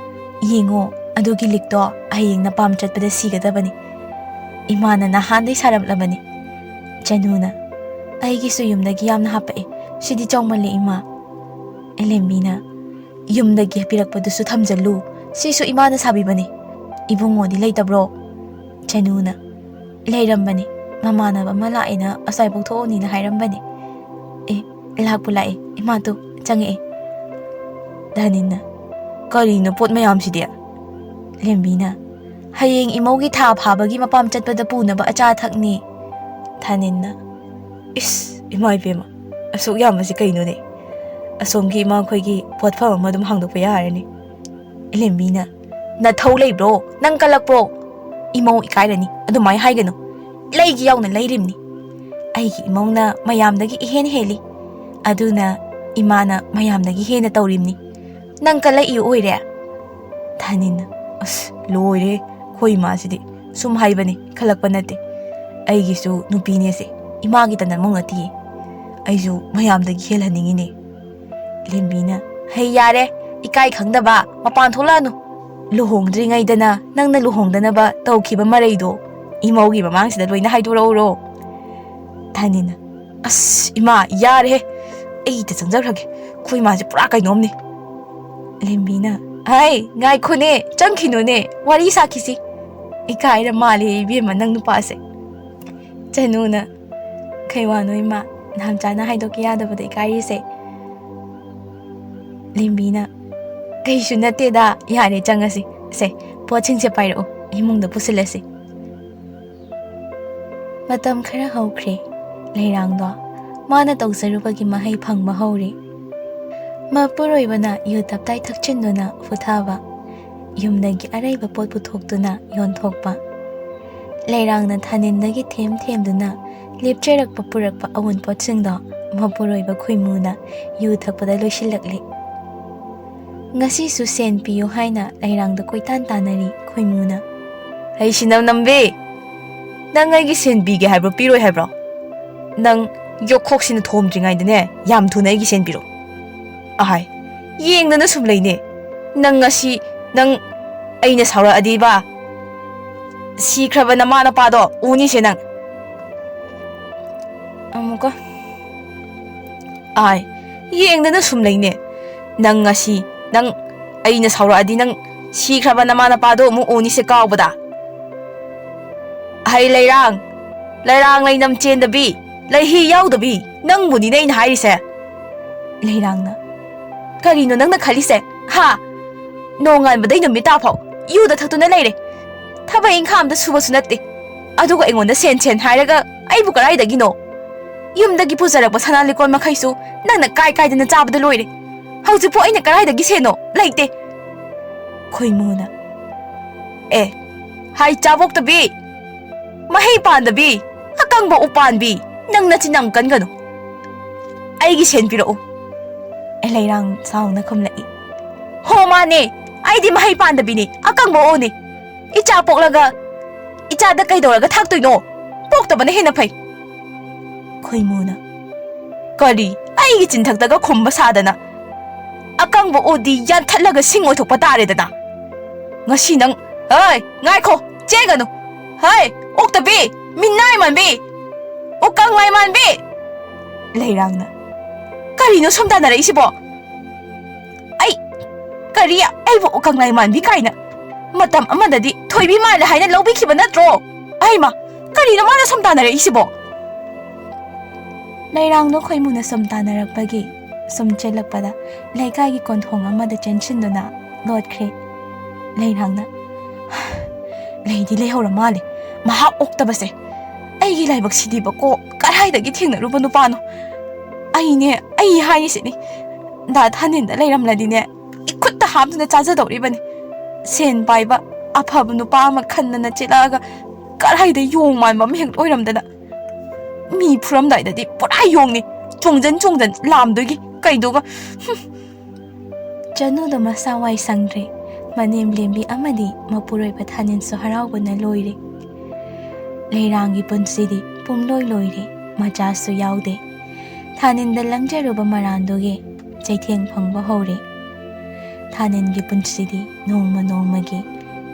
ꯌꯦꯡꯉꯣ ꯑꯗꯨꯒꯤ ꯂꯤꯛꯇꯣ ꯍꯌꯦꯡ ꯅꯄꯥꯝ ꯆꯠꯄꯗ ꯁꯤꯒꯗꯕꯅꯤ ꯏꯃꯥꯅ ꯅꯍꯥꯟꯗꯩ ꯁꯥꯔꯝꯂꯕꯅꯤ ꯆꯅꯨꯅ ꯑꯩꯒꯤꯁꯨ ꯌꯨꯝꯗꯒꯤ ꯌꯥꯝꯅ ꯍꯥꯞꯄꯛꯑꯦ ꯁꯤꯗꯤ ꯆꯥꯎꯃꯜꯂꯦ ꯏꯃꯥ ꯂꯦꯝꯕꯤꯅ ꯌꯨꯝꯗꯒꯤ ꯄꯤꯔꯛꯄꯗꯨꯁꯨ ꯊꯝꯖꯜꯂꯨ ꯁꯤꯁꯨ ꯏꯃꯥꯅ ꯁꯥꯕꯤꯕꯅꯤ ꯏꯕꯨꯡꯉꯣꯗꯤ ꯂꯩꯇꯕ꯭ꯔꯣ ꯆꯅꯨꯅ ꯂꯩꯔꯝꯕꯅꯤ ꯃꯃꯥꯟꯅꯕ ꯑꯃ ꯂꯥꯛꯑꯦꯅ ꯑꯁ꯭ꯋꯥꯏꯐꯥꯎ ꯊꯣꯛꯑꯅꯤꯅ ꯍꯥꯏꯔꯝꯕꯅꯤ ꯂꯥꯛꯄꯨ ꯂꯥꯛꯑꯦ ꯏꯃꯥꯗꯣ ꯆꯪꯉꯛꯑꯦ ꯙꯅꯤꯟꯅ ꯀꯔꯤꯅꯣ ꯄꯣꯠ ꯃꯌꯥꯝꯁꯤꯗꯤ ꯂꯦꯝꯕꯤꯅ ꯍꯌꯦꯡ ꯏꯃꯧꯒꯤ ꯊꯥ ꯐꯥꯕꯒꯤ ꯃꯄꯥꯝ ꯆꯠꯄꯗ ꯄꯨꯅꯕ ꯑꯆꯥ ꯑꯊꯛꯅꯤ ꯙꯅꯤꯟꯅ ꯏꯁ ꯏꯃꯥ ꯏꯕꯦꯝꯃ ꯑꯁꯨꯛ ꯌꯥꯝꯕꯁꯤ ꯀꯩꯅꯣꯅꯦ ꯑꯁꯣꯝꯒꯤ ꯏꯃꯥꯈꯣꯏꯒꯤ ꯄꯣꯠꯐꯝ ꯑꯃ ꯑꯗꯨꯝ ꯍꯥꯡꯗꯣꯛꯄ ꯌꯥꯔꯅꯤ ꯂꯦꯝꯕꯤꯅ ꯅꯊꯧ ꯂꯩꯕ꯭ꯔꯣ ꯅꯪ ꯀꯜꯂꯛꯄ꯭ꯔꯣ ꯏꯃꯧ ꯏꯀꯥꯏꯔꯅꯤ ꯑꯗꯨꯃꯥꯏꯅ ꯍꯥꯏꯒꯅꯨ ꯂꯩꯒꯤ ꯌꯥꯎꯅ ꯂꯩꯔꯤꯝꯅꯤ ꯑꯩꯒꯤ ꯏꯃꯧꯅ ꯃꯌꯥꯝꯗꯒꯤꯏꯍꯦꯟ ꯍꯦꯜꯂꯤ ꯑꯗꯨꯅ ꯏꯃꯥꯅ ꯃꯌꯥꯝꯗꯒꯤ ꯍꯦꯟꯅ ꯇꯧꯔꯤꯝꯅꯤ ꯅꯪ ꯀꯜꯂꯛꯏ ꯑꯣꯏꯔꯦ ꯙꯅꯤꯟꯅ ꯑꯁ ꯂꯣꯏꯔꯦ ꯑꯩꯈꯣꯏ ꯏꯃꯥꯁꯤꯗꯤ ꯁꯨꯝ ꯍꯥꯏꯕꯅꯤ ꯈꯜꯂꯛꯄ ꯅꯠꯇꯦ ꯑꯩꯒꯤꯁꯨ ꯅꯨꯄꯤꯅꯦꯁꯦ ꯏꯃꯥꯒꯤꯇ ꯅꯃꯧ ꯅꯠꯇꯤꯌꯦ ꯑꯩꯁꯨ ꯃꯌꯥꯝꯗꯒꯤ ꯍꯦꯜꯍꯟꯅꯤꯡꯉꯤꯅꯦ ꯂꯦꯝꯕꯤꯅ ꯍꯩ ꯌꯥꯔꯦ ꯏꯀꯥꯏ ꯈꯪꯗꯕ ꯃꯄꯥꯟ ꯊꯣꯛꯂꯛꯑꯅꯨ ꯂꯨꯍꯣꯡꯗ꯭ꯔꯤꯉꯩꯗꯅ ꯅꯪꯅ ꯂꯨꯍꯣꯡꯗꯅꯕ ꯇꯧꯈꯤꯕ ꯃꯔꯩꯗꯣ ꯏꯃꯧꯒꯤ ꯃꯃꯥꯡꯁꯤꯗ ꯂꯣꯏꯅ ꯍꯥꯏꯗꯣꯔꯛꯎꯔꯣ ꯙꯅꯤꯟꯅ ꯑꯁ ꯏꯃꯥ ꯌꯥꯔꯦꯍꯦ ꯑꯩꯗ ꯆꯪꯖꯈ꯭ꯔꯒꯦ ꯑꯩꯈꯣꯏ ꯏꯃꯥꯁꯦ ꯄꯨꯔꯥ ꯀꯩꯅꯣꯝꯅꯤ ꯂꯦꯝꯕꯤꯅ ꯍꯥꯏ ꯉꯥꯏꯈꯣꯅꯦ ꯆꯪꯈꯤꯅꯨꯅꯦ ꯋꯥꯔꯤ ꯁꯥꯈꯤꯁꯤ ꯏꯀꯥꯏꯔ ꯃꯥꯜꯂꯦ ꯏꯕꯦꯝꯃ ꯅꯪ ꯅꯨꯄꯥꯁꯦ ꯆꯅꯨꯅ ꯀꯩ ꯋꯥꯅꯣ ꯏꯃꯥ ꯅꯍꯥꯝꯆꯥꯅ ꯍꯥꯏꯗꯣꯛꯀ ꯌꯥꯗꯕꯗ ꯏꯀꯥꯏꯔꯤꯁꯦ ꯂꯦꯝꯕꯤꯅ ꯀꯩꯁꯨ ꯅꯠꯇꯦꯗ ꯌꯥꯔꯦ ꯆꯪꯉꯁꯤ ꯁꯦ ꯄꯣꯠꯁꯤꯡꯁꯦ ꯄꯥꯏꯔꯛꯎ ꯏꯃꯨꯡꯗ ꯄꯨꯁꯤꯜꯂꯁꯤ ꯃꯇꯝ ꯈꯔ ꯍꯧꯈ꯭ꯔꯦ ꯂꯩꯔꯥꯡꯗꯣ ꯃꯥꯅ ꯇꯧꯖꯔꯨꯕꯒꯤ ꯃꯍꯩ ꯐꯪꯕ ꯍꯧꯔꯦ ꯃꯄꯨꯔꯣꯏꯕꯅ ꯌꯨ ꯇꯞꯇꯥꯏ ꯊꯛꯆꯤꯟꯗꯨꯅ ꯐꯨꯊꯕ ꯌꯨꯝꯗꯒꯤ ꯑꯔꯩꯕ ꯄꯣꯠ ꯄꯨꯊꯣꯛꯇꯨꯅ ꯌꯣꯟꯊꯣꯛꯄ ꯂꯩꯔꯥꯡꯅ ꯊꯥꯅꯤꯟꯗꯒꯤ ꯊꯦꯝ ꯊꯦꯝꯗꯨꯅ ꯂꯦꯞꯆꯔꯛꯄ ꯄꯨꯔꯛꯄ ꯑꯋꯨꯟꯄꯣꯠꯁꯤꯡꯗꯣ ꯃꯄꯨꯔꯣꯏꯕ ꯈꯣꯏꯃꯨꯅ ꯌꯨ ꯊꯛꯄꯗ ꯂꯣꯏꯁꯤꯜꯂꯛꯂꯤ ꯉꯁꯤꯁꯨ ꯁꯦꯟ ꯄꯤꯌꯨ ꯍꯥꯏꯅ ꯂꯩꯔꯥꯡꯗ ꯀꯣꯏꯇꯥꯟ ꯇꯥꯟꯅꯔꯤ ꯈꯣꯏꯃꯨꯅ ꯍꯩ ꯁꯤꯅꯝ ꯅꯝꯕꯤ ꯅꯪ ꯑꯩꯒꯤ ꯁꯦꯟ ꯄꯤꯒꯦ ꯍꯥꯏꯕ꯭ꯔꯣ ꯄꯤꯔꯣꯏ ꯍꯥꯏꯕ꯭ꯔꯣ ꯅꯪ ꯌꯣꯛꯈꯣꯛꯁꯤꯅ ꯊꯣꯝꯗ꯭ꯔꯤꯉꯩꯗꯅꯦ ꯌꯥꯝ ꯊꯨꯅ ꯑꯩꯒꯤ ꯁꯦꯟ ꯄꯤꯔꯣ ꯑꯍꯥꯏ ꯌꯦꯡꯗꯅ ꯁꯨꯝ ꯂꯩꯅꯦ ꯅꯪ ꯉꯁꯤ ꯅꯪ ꯑꯩꯅ ꯁꯥꯎꯔꯛꯑꯗꯤꯕ ꯁꯤꯈ꯭ꯔꯕ ꯅꯃꯥ ꯅꯄꯥꯗꯣ ꯎꯅꯤꯁꯦ ꯅꯪ ꯑꯃꯨꯛꯀ ꯑꯥꯏ ꯌꯦꯡꯗꯅ ꯁꯨꯝ ꯂꯩꯅꯦ ꯅꯪ ꯉꯁꯤ ꯅꯪ ꯑꯩꯅ ꯁꯥꯎꯔꯛꯑꯗꯤ ꯅꯪ ꯁꯤꯈ꯭ꯔꯕ ꯅꯃꯥ ꯅꯄꯥꯗꯣ ꯑꯃꯨꯛ ꯎꯅꯤꯁꯦ ꯀꯥꯎꯕꯗ ꯍꯩ ꯂꯩꯔꯥꯡ ꯂꯩꯔꯥꯡ ꯂꯩꯅꯝ ꯆꯦꯟꯗꯕꯤ ꯂꯩꯍꯤ ꯌꯥꯎꯗꯕꯤ ꯅꯪꯕꯨꯅꯤꯅꯦ ꯑꯩꯅ ꯍꯥꯏꯔꯤꯁꯦ ꯂꯩꯔꯥꯡꯅ ꯀꯔꯤꯅꯣ ꯅꯪꯅ ꯈꯜꯂꯤꯁꯦ ꯍꯥ ꯅꯣꯡꯉꯥꯟꯕꯗꯩ ꯅꯨꯃꯤꯠ ꯇꯥꯐꯥꯎ ꯌꯨꯗ ꯊꯛꯇꯨꯅ ꯂꯩꯔꯦ ꯊꯕꯛ ꯏꯪꯈꯥꯡ ꯑꯝꯇ ꯁꯨꯕꯁꯨ ꯅꯠꯇꯦ ꯑꯗꯨꯒ ꯑꯩꯉꯣꯟꯗ ꯁꯦꯟ ꯍꯥꯏꯔꯒ ꯑꯩꯕꯨ ꯀꯗꯥꯏꯗꯒꯤꯅꯣ ꯌꯨꯝꯗꯒꯤ ꯄꯨꯖꯔꯛꯄ ꯁꯅꯥ ꯂꯤꯛꯀꯣꯟ ꯃꯈꯩꯁꯨ ꯅꯪꯅ ꯀꯥꯏꯗꯅ ꯆꯥꯕꯗ ꯂꯣꯏꯔꯦ ꯍꯧꯖꯤꯛꯄꯨ ꯑꯩꯅ ꯀꯗꯥꯏꯗꯒꯤ ꯁꯦꯟꯅꯣ ꯂꯩꯇꯦ ꯈꯣꯏꯃꯨꯅ ꯑꯦ ꯍꯥꯏ ꯆꯥꯕꯣꯛꯇꯕꯤ ꯃꯍꯩ ꯄꯥꯟꯗꯕꯤ ꯑꯀꯪꯕ ꯎꯄꯥꯟꯕꯤ ꯅꯪ ꯅꯆꯤꯟ ꯌꯥꯝ ꯀꯟꯒꯅꯨ ꯑꯩꯒꯤ ꯁꯦꯟ ꯄꯤꯔꯛꯎ ꯂꯩꯔꯥꯡ ꯁꯥꯎꯅ ꯈꯨꯝꯂꯛꯏ ꯍꯣ ꯃꯥꯅꯦ ꯑꯩꯗꯤ ꯃꯍꯩ ꯄꯥꯟꯗꯕꯤꯅꯤ ꯑꯀꯪꯕ ꯎꯅꯤ ꯏꯆꯥ ꯄꯣꯛꯂꯒ ꯏꯆꯥꯗ ꯀꯩꯗꯧꯔꯒ ꯊꯥꯛꯇꯣꯏꯅꯣ ꯄꯣꯛꯇꯕꯅ ꯍꯦꯟꯅ ꯐꯩ ꯈꯣꯏꯃꯨꯅ ꯀꯔꯤ ꯑꯩꯒꯤ ꯆꯤꯟꯊꯛꯇꯒ ꯈꯨꯝꯕ ꯁꯥꯗꯅ ꯑꯀꯪꯕ ꯎꯗꯤ ꯌꯥꯟꯊꯠꯂꯒ ꯁꯤꯡ ꯑꯣꯏꯊꯣꯛꯄ ꯇꯥꯔꯦꯗꯅ ꯉꯁꯤ ꯅꯪ ꯍꯩ ꯉꯥꯏꯈꯣ ꯆꯦꯒꯅꯨ ꯍꯩ ꯑꯣꯛꯇꯕꯤ ꯃꯤꯅꯥꯏ ꯃꯥꯟꯕꯤ ꯎꯀꯪꯂꯥꯏ ꯃꯥꯟꯕꯤ ꯂꯩꯔꯥꯡꯅ ꯀꯔꯤꯅꯣ ꯁꯣꯝ ꯇꯥꯟꯅꯔꯛꯏꯁꯤꯕꯣ ꯑꯩ ꯀꯔꯤ ꯑꯩꯕꯨ ꯎꯀꯪꯂꯥꯏ ꯃꯥꯟꯕꯤ ꯀꯥꯏꯅ ꯃꯇꯝ ꯑꯃꯗꯗꯤ ꯊꯣꯏꯕꯤ ꯃꯥꯜꯂꯦ ꯍꯥꯏꯅ ꯂꯧꯕꯤꯈꯤꯕ ꯅꯠꯇ꯭ꯔꯣ ꯑꯩꯃ ꯀꯔꯤꯅꯣ ꯃꯥꯅ ꯁꯨꯝ ꯇꯥꯟꯅꯔꯛꯏꯁꯤꯕꯣ ꯂꯩꯔꯥꯡꯗꯣ ꯈꯣꯏꯃꯨꯅ ꯁꯨꯝ ꯇꯥꯟꯅꯔꯛꯄꯒꯤ ꯁꯨꯝ ꯆꯦꯜꯂꯛꯄꯗ ꯂꯩꯀꯥꯏꯒꯤ ꯀꯣꯟꯊꯣꯡ ꯑꯃꯗ ꯆꯦꯟꯁꯤꯟꯗꯨꯅ ꯂꯣꯠꯈ꯭ꯔꯦ ꯂꯩꯔꯥꯡꯅ ꯂꯩꯗꯤ ꯂꯩꯍꯧꯔ ꯃꯥꯜꯂꯦ ꯃꯍꯥꯛ ꯑꯣꯛꯇꯕꯁꯦ ꯑꯩꯒꯤ ꯂꯥꯏꯕꯛꯁꯤꯗꯤꯕꯀꯣ ꯀꯗꯥꯏꯗꯒꯤ ꯊꯦꯡꯅꯔꯨꯕ ꯅꯨꯄꯥꯅꯣ ꯑꯩ ꯍꯥꯏꯔꯤꯁꯤꯅꯤ ꯗꯥ ꯊꯥꯅꯤꯟꯗ ꯂꯩꯔꯝꯂꯗꯤꯅꯦ ꯏꯈꯨꯠꯇ ꯍꯥꯝꯗꯨꯅ ꯆꯥꯖꯗꯧꯔꯤꯕꯅꯤ ꯁꯦꯟ ꯄꯥꯏꯕ ꯑꯐꯕ ꯅꯨꯄꯥ ꯑꯃ ꯈꯟꯗꯅ ꯆꯦꯜꯂꯛꯑꯒ ꯀꯗꯥꯏꯗ ꯌꯣꯡ ꯃꯥꯟꯕ ꯑꯃ ꯍꯦꯛ ꯑꯣꯏꯔꯝꯗꯅ ꯃꯤ ꯐꯨꯔꯝꯗꯥꯏꯗꯗꯤ ꯄꯨꯔꯥ ꯌꯣꯡꯅꯤ ꯆꯣꯡꯖꯟ ꯂꯥꯝꯗꯣꯏꯒꯤ ꯀꯩꯗꯨꯒ ꯆꯅꯨꯗꯣ ꯃꯁꯥ ꯋꯥꯏ ꯁꯪꯗ꯭ꯔꯦ ꯃꯅꯦꯝ ꯂꯦꯝꯕꯤ ꯑꯃꯗꯤ ꯃꯄꯨꯔꯣꯏꯕ ꯊꯥꯅꯤꯟꯁꯨ ꯍꯔꯥꯎꯕꯅ ꯂꯣꯏꯔꯦ ꯂꯩꯔꯥꯡꯒꯤ ꯄꯨꯟꯁꯤꯗꯤ ꯄꯨꯡꯂꯣꯏ ꯂꯣꯏꯔꯦ ꯃꯆꯥꯁꯨ ꯌꯥꯎꯗꯦ ꯊꯥꯅꯤꯟꯗ ꯂꯪꯖꯔꯨꯕ ꯃꯔꯥꯟꯗꯨꯒꯤ ꯆꯩꯊꯦꯡ ꯐꯪꯕ ꯍꯧꯔꯦ ꯊꯥꯅꯤꯟꯒꯤ ꯄꯨꯟꯁꯤꯗꯤ ꯅꯣꯡꯃ ꯅꯣꯡꯃꯒꯤ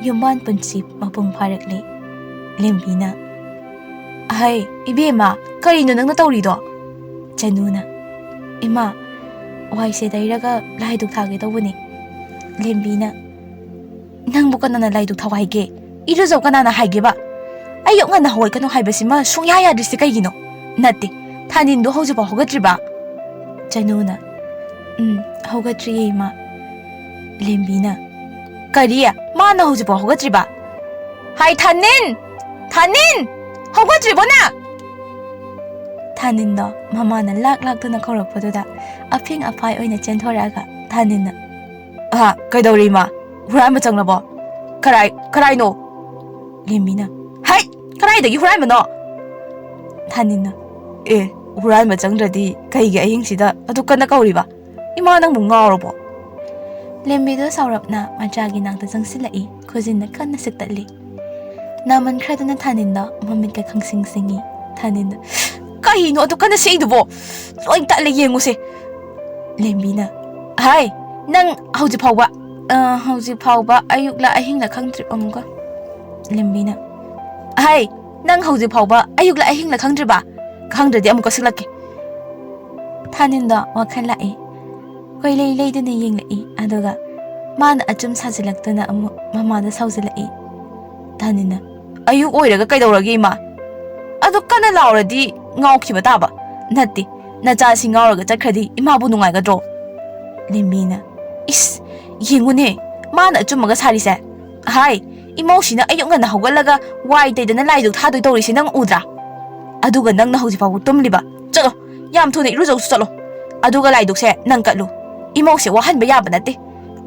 ꯌꯨꯝꯕꯥꯟ ꯄꯨꯟꯁꯤ ꯃꯄꯨꯡ ꯐꯥꯔꯛꯂꯤ ꯂꯦꯝꯕꯤꯅ ꯑꯍꯩ ꯏꯕꯦꯝꯃ ꯀꯔꯤꯅꯣ ꯅꯪꯅ ꯇꯧꯔꯤꯗꯣ ꯆꯅꯨꯅ ꯏꯃꯥ ꯋꯥꯏꯁꯦ ꯇꯩꯔꯒ ꯂꯥꯏꯗꯨꯛ ꯊꯥꯒꯦ ꯇꯧꯕꯅꯤ ꯂꯦꯝꯕꯤꯅ ꯅꯪꯕꯨ ꯀꯅꯥꯅ ꯂꯥꯏꯗꯨꯛ ꯊꯥꯎ ꯍꯥꯏꯒꯦ ꯏꯔꯨꯖꯧ ꯀꯅꯥꯅ ꯍꯥꯏꯒꯦꯕ ꯑꯌꯨꯛ ꯉꯟꯅ ꯍꯧꯒꯠꯀꯅꯣ ꯍꯥꯏꯕꯁꯤꯃ ꯁꯨꯡꯌꯥ ꯌꯥꯗ꯭ꯔꯤꯁꯦ ꯀꯩꯒꯤꯅꯣ ꯅꯠꯇꯦ ꯊꯥꯅꯤꯟꯗꯣ ꯍꯧꯖꯤꯛꯐꯥꯎ ꯍꯧꯒꯠꯇ꯭ꯔꯤꯕ ꯆꯅꯨꯅ ꯍꯧꯒꯠꯇ꯭ꯔꯤꯌꯦ ꯏꯃꯥ ꯂꯦꯝꯕꯤꯅ ꯀꯔꯤ ꯃꯥꯅ ꯍꯧꯖꯤꯛꯐꯥꯎ ꯍꯧꯒꯠꯇ꯭ꯔꯤꯕ ꯍꯥꯏ ꯊꯥꯅꯤꯟ ꯊꯥꯅꯤꯟ ꯍꯧꯒꯠꯇ꯭ꯔꯤꯕꯣ ꯅꯪ ꯊꯥꯅꯤꯟꯗꯣ ꯃꯃꯥꯅ ꯂꯥꯛꯇꯨꯅ ꯀꯧꯔꯛꯄꯗꯨꯗ ꯑꯐꯤꯡ ꯑꯐꯥꯏ ꯑꯣꯏꯅ ꯆꯦꯟꯊꯣꯔꯛꯑꯒ ꯊꯥꯅꯤꯟꯅ ꯀꯩꯗꯧꯔꯤ ꯏꯃꯥ ꯍꯨꯔꯥꯟꯕ ꯆꯪꯂꯕꯣ ꯀꯔꯥꯏꯅꯣ ꯂꯦꯝꯕꯤꯅ ꯍꯩ ꯀꯗꯥꯏꯗꯒꯤ ꯍꯨꯔꯥꯟꯕꯅꯣ ꯊꯥꯅꯤꯟꯅ ꯍꯨꯔꯥꯟꯕ ꯆꯪꯗ꯭ꯔꯗꯤ ꯀꯩꯒꯤ ꯑꯍꯤꯡꯁꯤꯗ ꯑꯗꯨ ꯀꯟꯅ ꯀꯧꯔꯤꯕ ꯏꯃꯥ ꯅꯪꯕꯨ ꯉꯥꯎꯔꯕꯣ ꯂꯦꯝꯕꯤꯗꯣ ꯁꯥꯎꯔꯞꯅ ꯃꯆꯥꯒꯤ ꯅꯥꯛꯇ ꯆꯪꯁꯤꯜꯂꯛꯏ ꯈꯨꯖꯤꯟꯅ ꯀꯟꯅ ꯁꯤꯛꯇꯠꯂꯤ ꯅꯥꯃꯟꯈ꯭ꯔꯗꯨꯅ ꯊꯥꯅꯤꯟꯗ ꯃꯃꯤꯠꯀ ꯈꯪꯁꯤꯡ ꯁꯤꯡꯉꯤ ꯊꯥꯅꯤꯟꯅ ꯀꯩꯅꯣ ꯑꯗꯨ ꯀꯟꯅ ꯁꯤꯛꯏꯗꯨꯕꯣ ꯂꯣꯏ ꯇꯠꯂꯦ ꯌꯦꯡꯉꯨꯁꯦ ꯂꯦꯝꯕꯤꯅ ꯍꯥꯏ ꯅꯪ ꯍꯧꯖꯤꯛ ꯐꯥꯎꯕ ꯑꯌꯨꯛꯂ ꯑꯍꯤꯡꯂ ꯈꯪꯗ꯭ꯔꯤ ꯑꯃꯨꯛꯀ ꯂꯦꯝꯕꯤꯅ ꯍꯥꯏ ꯅꯪ ꯍꯧꯖꯤꯛ ꯐꯥꯎꯕ ꯑꯌꯨꯛꯂ ꯑꯍꯤꯡꯂ ꯈꯪꯗ꯭ꯔꯤꯕ ꯈꯪꯗ꯭ꯔꯗꯤ ꯑꯃꯨꯛꯀ ꯁꯤꯛꯂꯛꯀꯦ ꯊꯥꯅꯤꯟꯗꯣ ꯋꯥꯈꯜ ꯂꯥꯛꯏ ꯀꯣꯏꯂꯩ ꯂꯩꯗꯨꯅ ꯌꯦꯡꯂꯛꯏ ꯑꯗꯨꯒ ꯃꯥꯅ ꯑꯆꯨꯝ ꯁꯥꯖꯤꯜꯂꯛꯇꯨꯅ ꯑꯃꯨꯛ ꯃꯃꯥꯗ ꯁꯥꯎꯖꯤꯜꯂꯛꯏ ꯊꯥꯅꯤꯟꯅ ꯑꯌꯨꯛ ꯑꯣꯏꯔꯒ ꯀꯩꯗꯧꯔꯒꯦ ꯏꯃꯥ ꯑꯗꯨ ꯀꯟꯅ ꯂꯥꯎꯔꯗꯤ ꯉꯥꯎꯈꯤꯕ ꯇꯥꯕ ꯅꯠꯇꯦ ꯅꯆꯥꯁꯤ ꯉꯥꯎꯔꯒ ꯆꯠꯈ꯭ꯔꯗꯤ ꯏꯃꯥꯕꯨ ꯅꯨꯡꯉꯥꯏꯒꯗ꯭ꯔꯣ ꯂꯦꯝꯕꯤꯅ ꯏꯁ ꯌꯦꯡꯉꯨꯅꯦ ꯃꯥꯅ ꯑꯆꯨꯝꯃꯒ ꯁꯥꯔꯤꯁꯦ ꯍꯥꯏ ꯏꯃꯧꯁꯤꯅ ꯑꯌꯨꯛ ꯉꯟꯅ ꯍꯧꯒꯠꯂꯒ ꯋꯥꯏ ꯇꯩꯗꯅ ꯂꯥꯏꯗꯨꯛ ꯊꯥꯗꯣꯏ ꯇꯧꯔꯤꯁꯤ ꯅꯪ ꯎꯗ꯭ꯔꯥ ꯑꯗꯨꯒ ꯅꯪꯅ ꯍꯧꯖꯤꯛ ꯐꯥꯎꯕ ꯇꯨꯝꯂꯤꯕ ꯆꯠꯂꯣ ꯌꯥꯝ ꯊꯨꯅ ꯏꯔꯨꯖꯧꯁꯨ ꯆꯠꯂꯣ ꯑꯗꯨꯒ ꯂꯥꯏꯗꯨꯛꯁꯦ ꯅꯪ ꯀꯠꯂꯨ ꯏꯃꯧꯁꯦ ꯋꯥꯍꯟꯕ ꯌꯥꯕ ꯅꯠꯇꯦ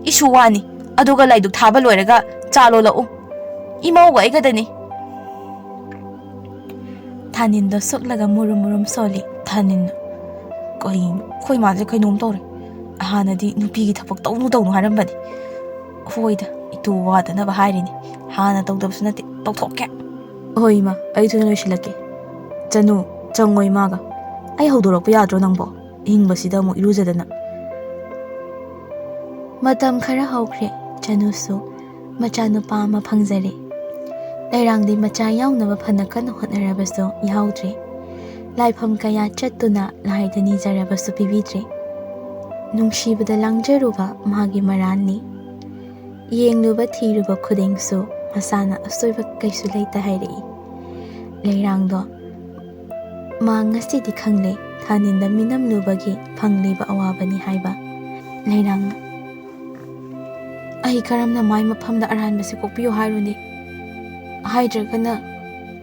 ꯏꯁꯨ ꯋꯥꯅꯤ ꯑꯗꯨꯒ ꯂꯥꯏꯗꯨꯛ ꯊꯥꯕ ꯂꯣꯏꯔꯒ ꯆꯥ ꯂꯣꯜꯂꯛꯎ ꯏꯃꯧꯒ ꯑꯩꯒꯗꯅꯤ ꯊꯥꯅꯤꯟꯗꯣ ꯁꯨꯛꯂꯒ ꯃꯨꯔꯨꯝ ꯃꯨꯔꯨꯝ ꯁꯣꯜꯂꯤ ꯊꯥꯅꯤꯟꯅ ꯀꯩꯅꯣ ꯑꯩꯈꯣꯏ ꯃꯥꯁꯦ ꯀꯩꯅꯣꯝ ꯇꯧꯔꯦ ꯍꯥꯟꯅꯗꯤ ꯅꯨꯄꯤꯒꯤ ꯊꯕꯛ ꯇꯧꯅꯨ ꯍꯥꯏꯔꯝꯕꯅꯤ ꯍꯣꯏꯗ ꯏꯇꯨ ꯋꯥꯗꯅꯕ ꯍꯥꯏꯔꯤꯅꯤ ꯍꯥꯟꯅ ꯇꯧꯗꯕꯁꯨ ꯅꯠꯇꯦ ꯇꯧꯊꯣꯛꯀꯦ ꯍꯣꯏ ꯏꯃꯥ ꯑꯩ ꯊꯨꯅ ꯂꯣꯏꯁꯤꯜꯂꯛꯀꯦ ꯆꯅꯨ ꯆꯪꯉꯣ ꯏꯃꯥꯒ ꯑꯩ ꯍꯧꯗꯣꯔꯛꯄ ꯌꯥꯗ꯭ꯔꯣ ꯅꯪꯕꯣ ꯏꯪꯕꯁꯤꯗ ꯑꯃꯨꯛ ꯏꯔꯨꯖꯗꯅ ꯃꯇꯝ ꯈꯔ ꯍꯧꯈ꯭ꯔꯦ ꯆꯅꯨꯁꯨ ꯃꯆꯥꯅꯨꯄꯥ ꯑꯃ ꯐꯪꯖꯔꯦ ꯂꯩꯔꯥꯡꯗꯤ ꯃꯆꯥ ꯌꯥꯎꯅꯕ ꯐꯅ ꯀꯟꯅ ꯍꯣꯠꯅꯔꯕꯁꯨ ꯌꯥꯎꯗ꯭ꯔꯦ ꯂꯥꯏꯐꯝ ꯀꯌꯥ ꯆꯠꯇꯨꯅ ꯂꯥꯏꯗ ꯅꯤꯖꯔꯕꯁꯨ ꯄꯤꯕꯤꯗ꯭ꯔꯦ ꯅꯨꯡꯁꯤꯕꯗ ꯂꯥꯡꯖꯔꯨꯕ ꯃꯥꯒꯤ ꯃꯔꯥꯟꯅꯤ ꯌꯦꯡꯂꯨꯕ ꯊꯤꯔꯨꯕ ꯈꯨꯗꯤꯡꯁꯨ ꯃꯁꯥꯅ ꯑꯁꯣꯏꯕ ꯀꯩꯁꯨ ꯂꯩꯇ ꯍꯥꯏꯔꯛꯏ ꯂꯩꯔꯥꯡꯗꯣ ꯃꯥ ꯉꯁꯤꯗꯤ ꯈꯪꯂꯦ ꯊꯥꯅꯤꯟꯗ ꯃꯤꯅꯝꯂꯨꯕꯒꯤ ꯐꯪꯂꯤꯕ ꯑꯋꯥꯕꯅꯤ ꯍꯥꯏꯕ ꯂꯩꯔꯥꯡꯅ ꯑꯩ ꯀꯔꯝꯅ ꯃꯥꯏ ꯃꯐꯝꯗ ꯑꯔꯥꯟꯕꯁꯤ ꯀꯣꯛꯄꯤꯌꯨ ꯍꯥꯏꯔꯨꯅꯤ ꯍꯥꯏꯗ꯭ꯔꯒꯅ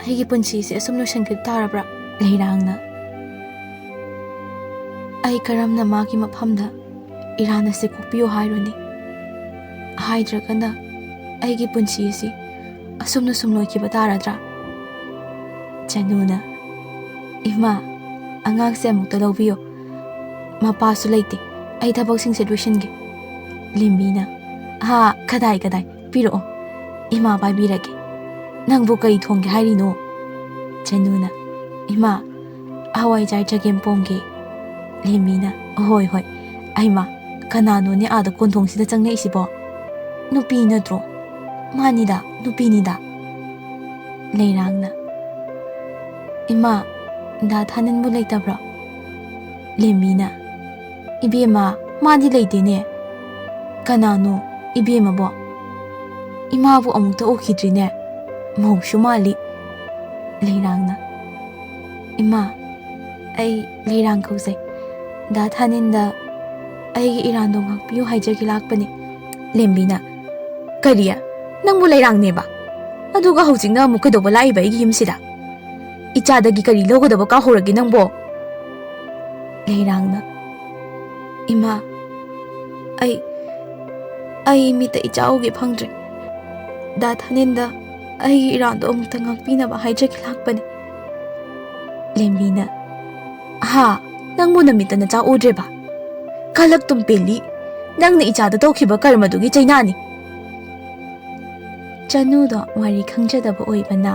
ꯑꯩꯒꯤ ꯄꯨꯟꯁꯤꯁꯦ ꯑꯁꯨꯝ ꯂꯣꯏꯁꯤꯟꯈꯤꯕ ꯇꯥꯔꯕ꯭ꯔꯥ ꯂꯩꯔꯥꯡꯅ ꯑꯩ ꯀꯔꯝꯅ ꯃꯥꯒꯤ ꯃꯐꯝꯗ ꯏꯔꯥꯟ ꯑꯁꯤ ꯀꯣꯛꯄꯤꯌꯨ ꯍꯥꯏꯔꯨꯅꯤ ꯍꯥꯏꯗ꯭ꯔꯒꯅ ꯑꯩꯒꯤ ꯄꯨꯟꯁꯤ ꯑꯁꯤ ꯑꯁꯨꯝꯅ ꯁꯨꯝ ꯂꯣꯏꯈꯤꯕ ꯇꯥꯔꯗ꯭ꯔꯥ ꯆꯅꯨꯅ ꯏꯃꯥ ꯑꯉꯥꯡꯁꯦ ꯑꯃꯨꯛꯇ ꯂꯧꯕꯤꯌꯣ ꯃꯄꯥꯁꯨ ꯂꯩꯇꯦ ꯑꯩ ꯊꯕꯛꯁꯤꯡꯁꯦ ꯂꯣꯏꯁꯤꯟꯒꯦ ꯂꯦꯝꯕꯤꯅ ꯀꯗꯥꯏ ꯄꯤꯔꯛꯑꯣ ꯏꯃꯥ ꯄꯥꯏꯕꯤꯔꯒꯦ ꯅꯪꯕꯨ ꯀꯩ ꯊꯣꯡꯒꯦ ꯍꯥꯏꯔꯤꯅꯣ ꯆꯅꯨꯅ ꯏꯃꯥ ꯍꯋꯥꯏꯖꯥꯔ ꯆꯒꯦꯝ ꯄꯣꯡꯒꯦ ꯂꯦꯝꯕꯤꯅ ꯍꯣꯏ ꯑꯩꯃꯥ ꯀꯅꯥꯅꯣꯅꯦ ꯑꯥꯗ ꯀꯣꯟꯊꯣꯡꯁꯤꯗ ꯆꯪꯂꯛꯏꯁꯤꯕꯣ ꯅꯨꯄꯤ ꯅꯠꯇ꯭ꯔꯣ ꯃꯥꯅꯤꯗ ꯅꯨꯄꯤꯅꯤꯗ ꯂꯩꯔꯥꯡꯅ ꯏꯃꯥ ꯗꯥ ꯊꯥꯅꯤꯟꯕꯨ ꯂꯩꯇꯕ꯭ꯔꯣ ꯂꯦꯝꯕꯤꯅ ꯏꯕꯦꯝꯃ ꯃꯥꯗꯤ ꯂꯩꯇꯦꯅꯦ ꯀꯅꯥꯅꯣ ꯏꯕꯦꯝꯃꯕꯣ ꯏꯃꯥꯕꯨ ꯑꯃꯨꯛꯇ ꯎꯈꯤꯗ꯭ꯔꯤꯅꯦ ꯃꯧꯁꯨ ꯃꯥꯜꯂꯤ ꯂꯩꯔꯥꯡꯅ ꯏꯃꯥ ꯑꯩ ꯂꯩꯔꯥꯡ ꯀꯧꯖꯩ ꯗꯥ ꯊꯥꯅꯤꯟꯗ ꯑꯩꯒꯤ ꯏꯔꯥꯟꯗꯣ ꯉꯥꯛꯄꯤꯌꯨ ꯍꯥꯏꯖꯒꯤ ꯂꯥꯛꯄꯅꯤ ꯂꯦꯝꯕꯤꯅ ꯀꯔꯤ ꯅꯪꯕꯨ ꯂꯩꯔꯥꯡꯅꯦꯕ ꯑꯗꯨꯒ ꯍꯧꯖꯤꯛꯅ ꯑꯃꯨꯛ ꯀꯩꯗꯧꯕ ꯂꯥꯛꯏꯕ ꯑꯩꯒꯤ ꯌꯨꯝꯁꯤꯗ ꯏꯆꯥꯗꯒꯤ ꯀꯔꯤ ꯂꯧꯒꯗꯕ ꯀꯥꯎꯍꯧꯔꯒꯦ ꯅꯪꯕꯣ ꯂꯩꯔꯥꯡꯅ ꯏꯃꯥ ꯑꯩ ꯃꯤꯠꯇ ꯏꯆꯥ ꯎꯒꯦ ꯐꯪꯗ꯭ꯔꯦ ꯗꯥ ꯊꯥꯅꯤꯟꯗ ꯑꯩꯒꯤ ꯏꯔꯥꯟꯗꯣ ꯑꯃꯨꯛꯇ ꯉꯥꯛꯄꯤꯅꯕ ꯍꯥꯏꯖꯒꯤ ꯂꯥꯛꯄꯅꯤ ꯂꯦꯝꯕꯤꯅ ꯅꯪꯕꯨ ꯅꯃꯤꯠꯇ ꯅꯆꯥ ꯎꯗ꯭ꯔꯦꯕ ꯀꯂꯛꯇꯨꯝ ꯄꯦꯜꯂꯤ ꯅꯪꯅ ꯏꯆꯥꯗ ꯇꯧꯈꯤꯕ ꯀꯔꯃꯗꯨꯒꯤ ꯆꯩꯅꯥꯅꯤ ꯆꯅꯨꯗꯣ ꯋꯥꯔꯤ ꯈꯪꯖꯗꯕ ꯑꯣꯏꯕꯅ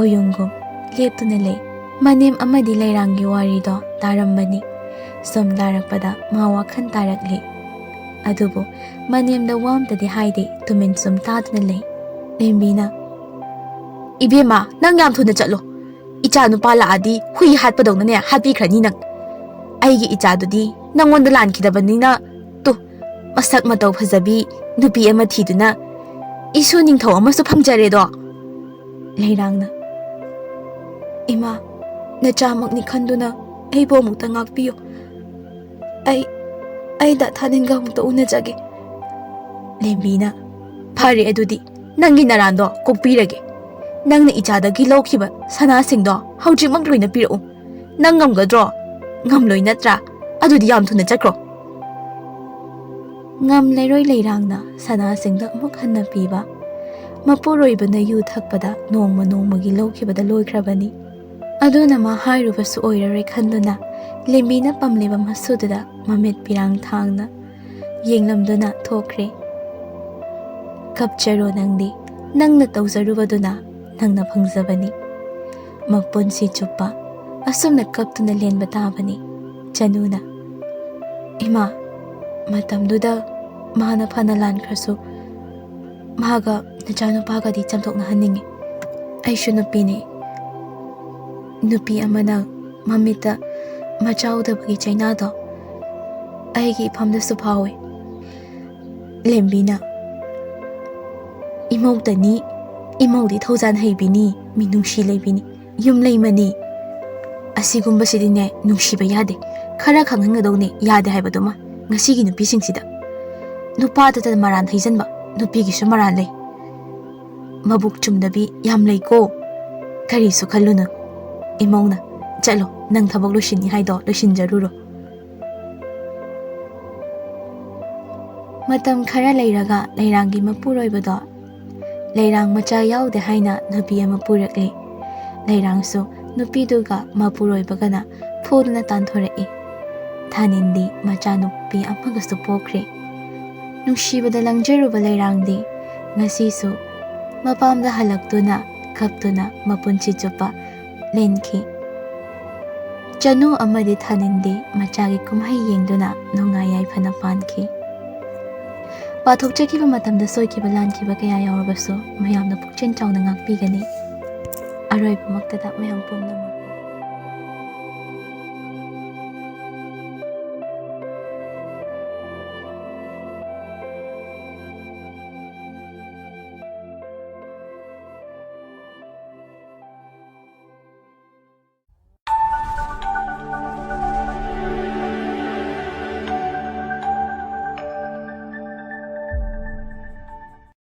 ꯎꯌꯨꯡꯒꯨꯝ ꯂꯦꯞꯇꯨꯅ ꯂꯩ Manem amadi Leiranggi warido tarambani. Sum darakpada ma wakhan tarakli. Adubu manemda wamtadi haide tumin sum taduna lei. Lembina, Ibema, nang yam thuna chatlo. Icha nupa laadi hui hatpadongna hatbikrani nang. Aigi ichadudi nangonda lankhidabanina tu masak matau phajabi nupi ama thiduna isu ningthau amasu phangjaredo. Leirangna, Ima, nachamakni khanduna aibo mukta ngakpiyo. Ai da thaninga mukta unajage. Lembina, phare adudi nangi narando kokpirage. Nangna ichadagi lawkhiba sanasingdo hawjikmak loina pirau. Nang ngamgadro? Ngamloi natra adudi yam thuna chakro. Ngam leiroi leirangna sanasingda amuk hanna piba. Mapuroibana yu thakpada nongma nongmagi lawkhibada loikrabani. Aduna ma hairubasu oirare khanduna lembina pamleba masududa mamit pirang thangna yenglamduna thokre. Kapcharo nangdi nangna tawjarubaduna nangna phangzabani. Magpunsi chupa asumna kaptuna lenba tabani. Chanuna, Ima, matamduda mahana phana lankrasu mahaga nachanupagadi chamthokna haningi. Aishu nupini. Nupi amana mamita machaudabagi chainado aigi iphamdasu phawe. Lembina, Imautani imaudi thawjan haibini mi nungshi leibini yum leimani. Asigumbasidine nungshiba yade khara khanghangadowne yade haibaduma ngasigi nupisingsida. Nupadada maran haijanba nupigisu maran lei. Mabuk chumdabi yam leiko karisu khalluna. Imauna, chalo nang thabak loishini haido loishinjaruro. Matam khara leiraga leirangi mapuroibado leirang macha yaude haina nupi ama purakli. Leirangsu nupiduga mapuroibagana phuduna tanthorei. Thanindi macha nupi amagasu pokre. Nungshibada langjaruba leirangdi ngasisu mapamda halaktuna kaptuna mapunchi chupa lenki. Chanu amadi thanindi machagi kumhai yengduna nungayai phana panki. Pathokchakiba matamda soikiba lankiba kaya yaurabasu mayamna pukchen chawna ngakpigani. Aroiba maktada mayam pumnama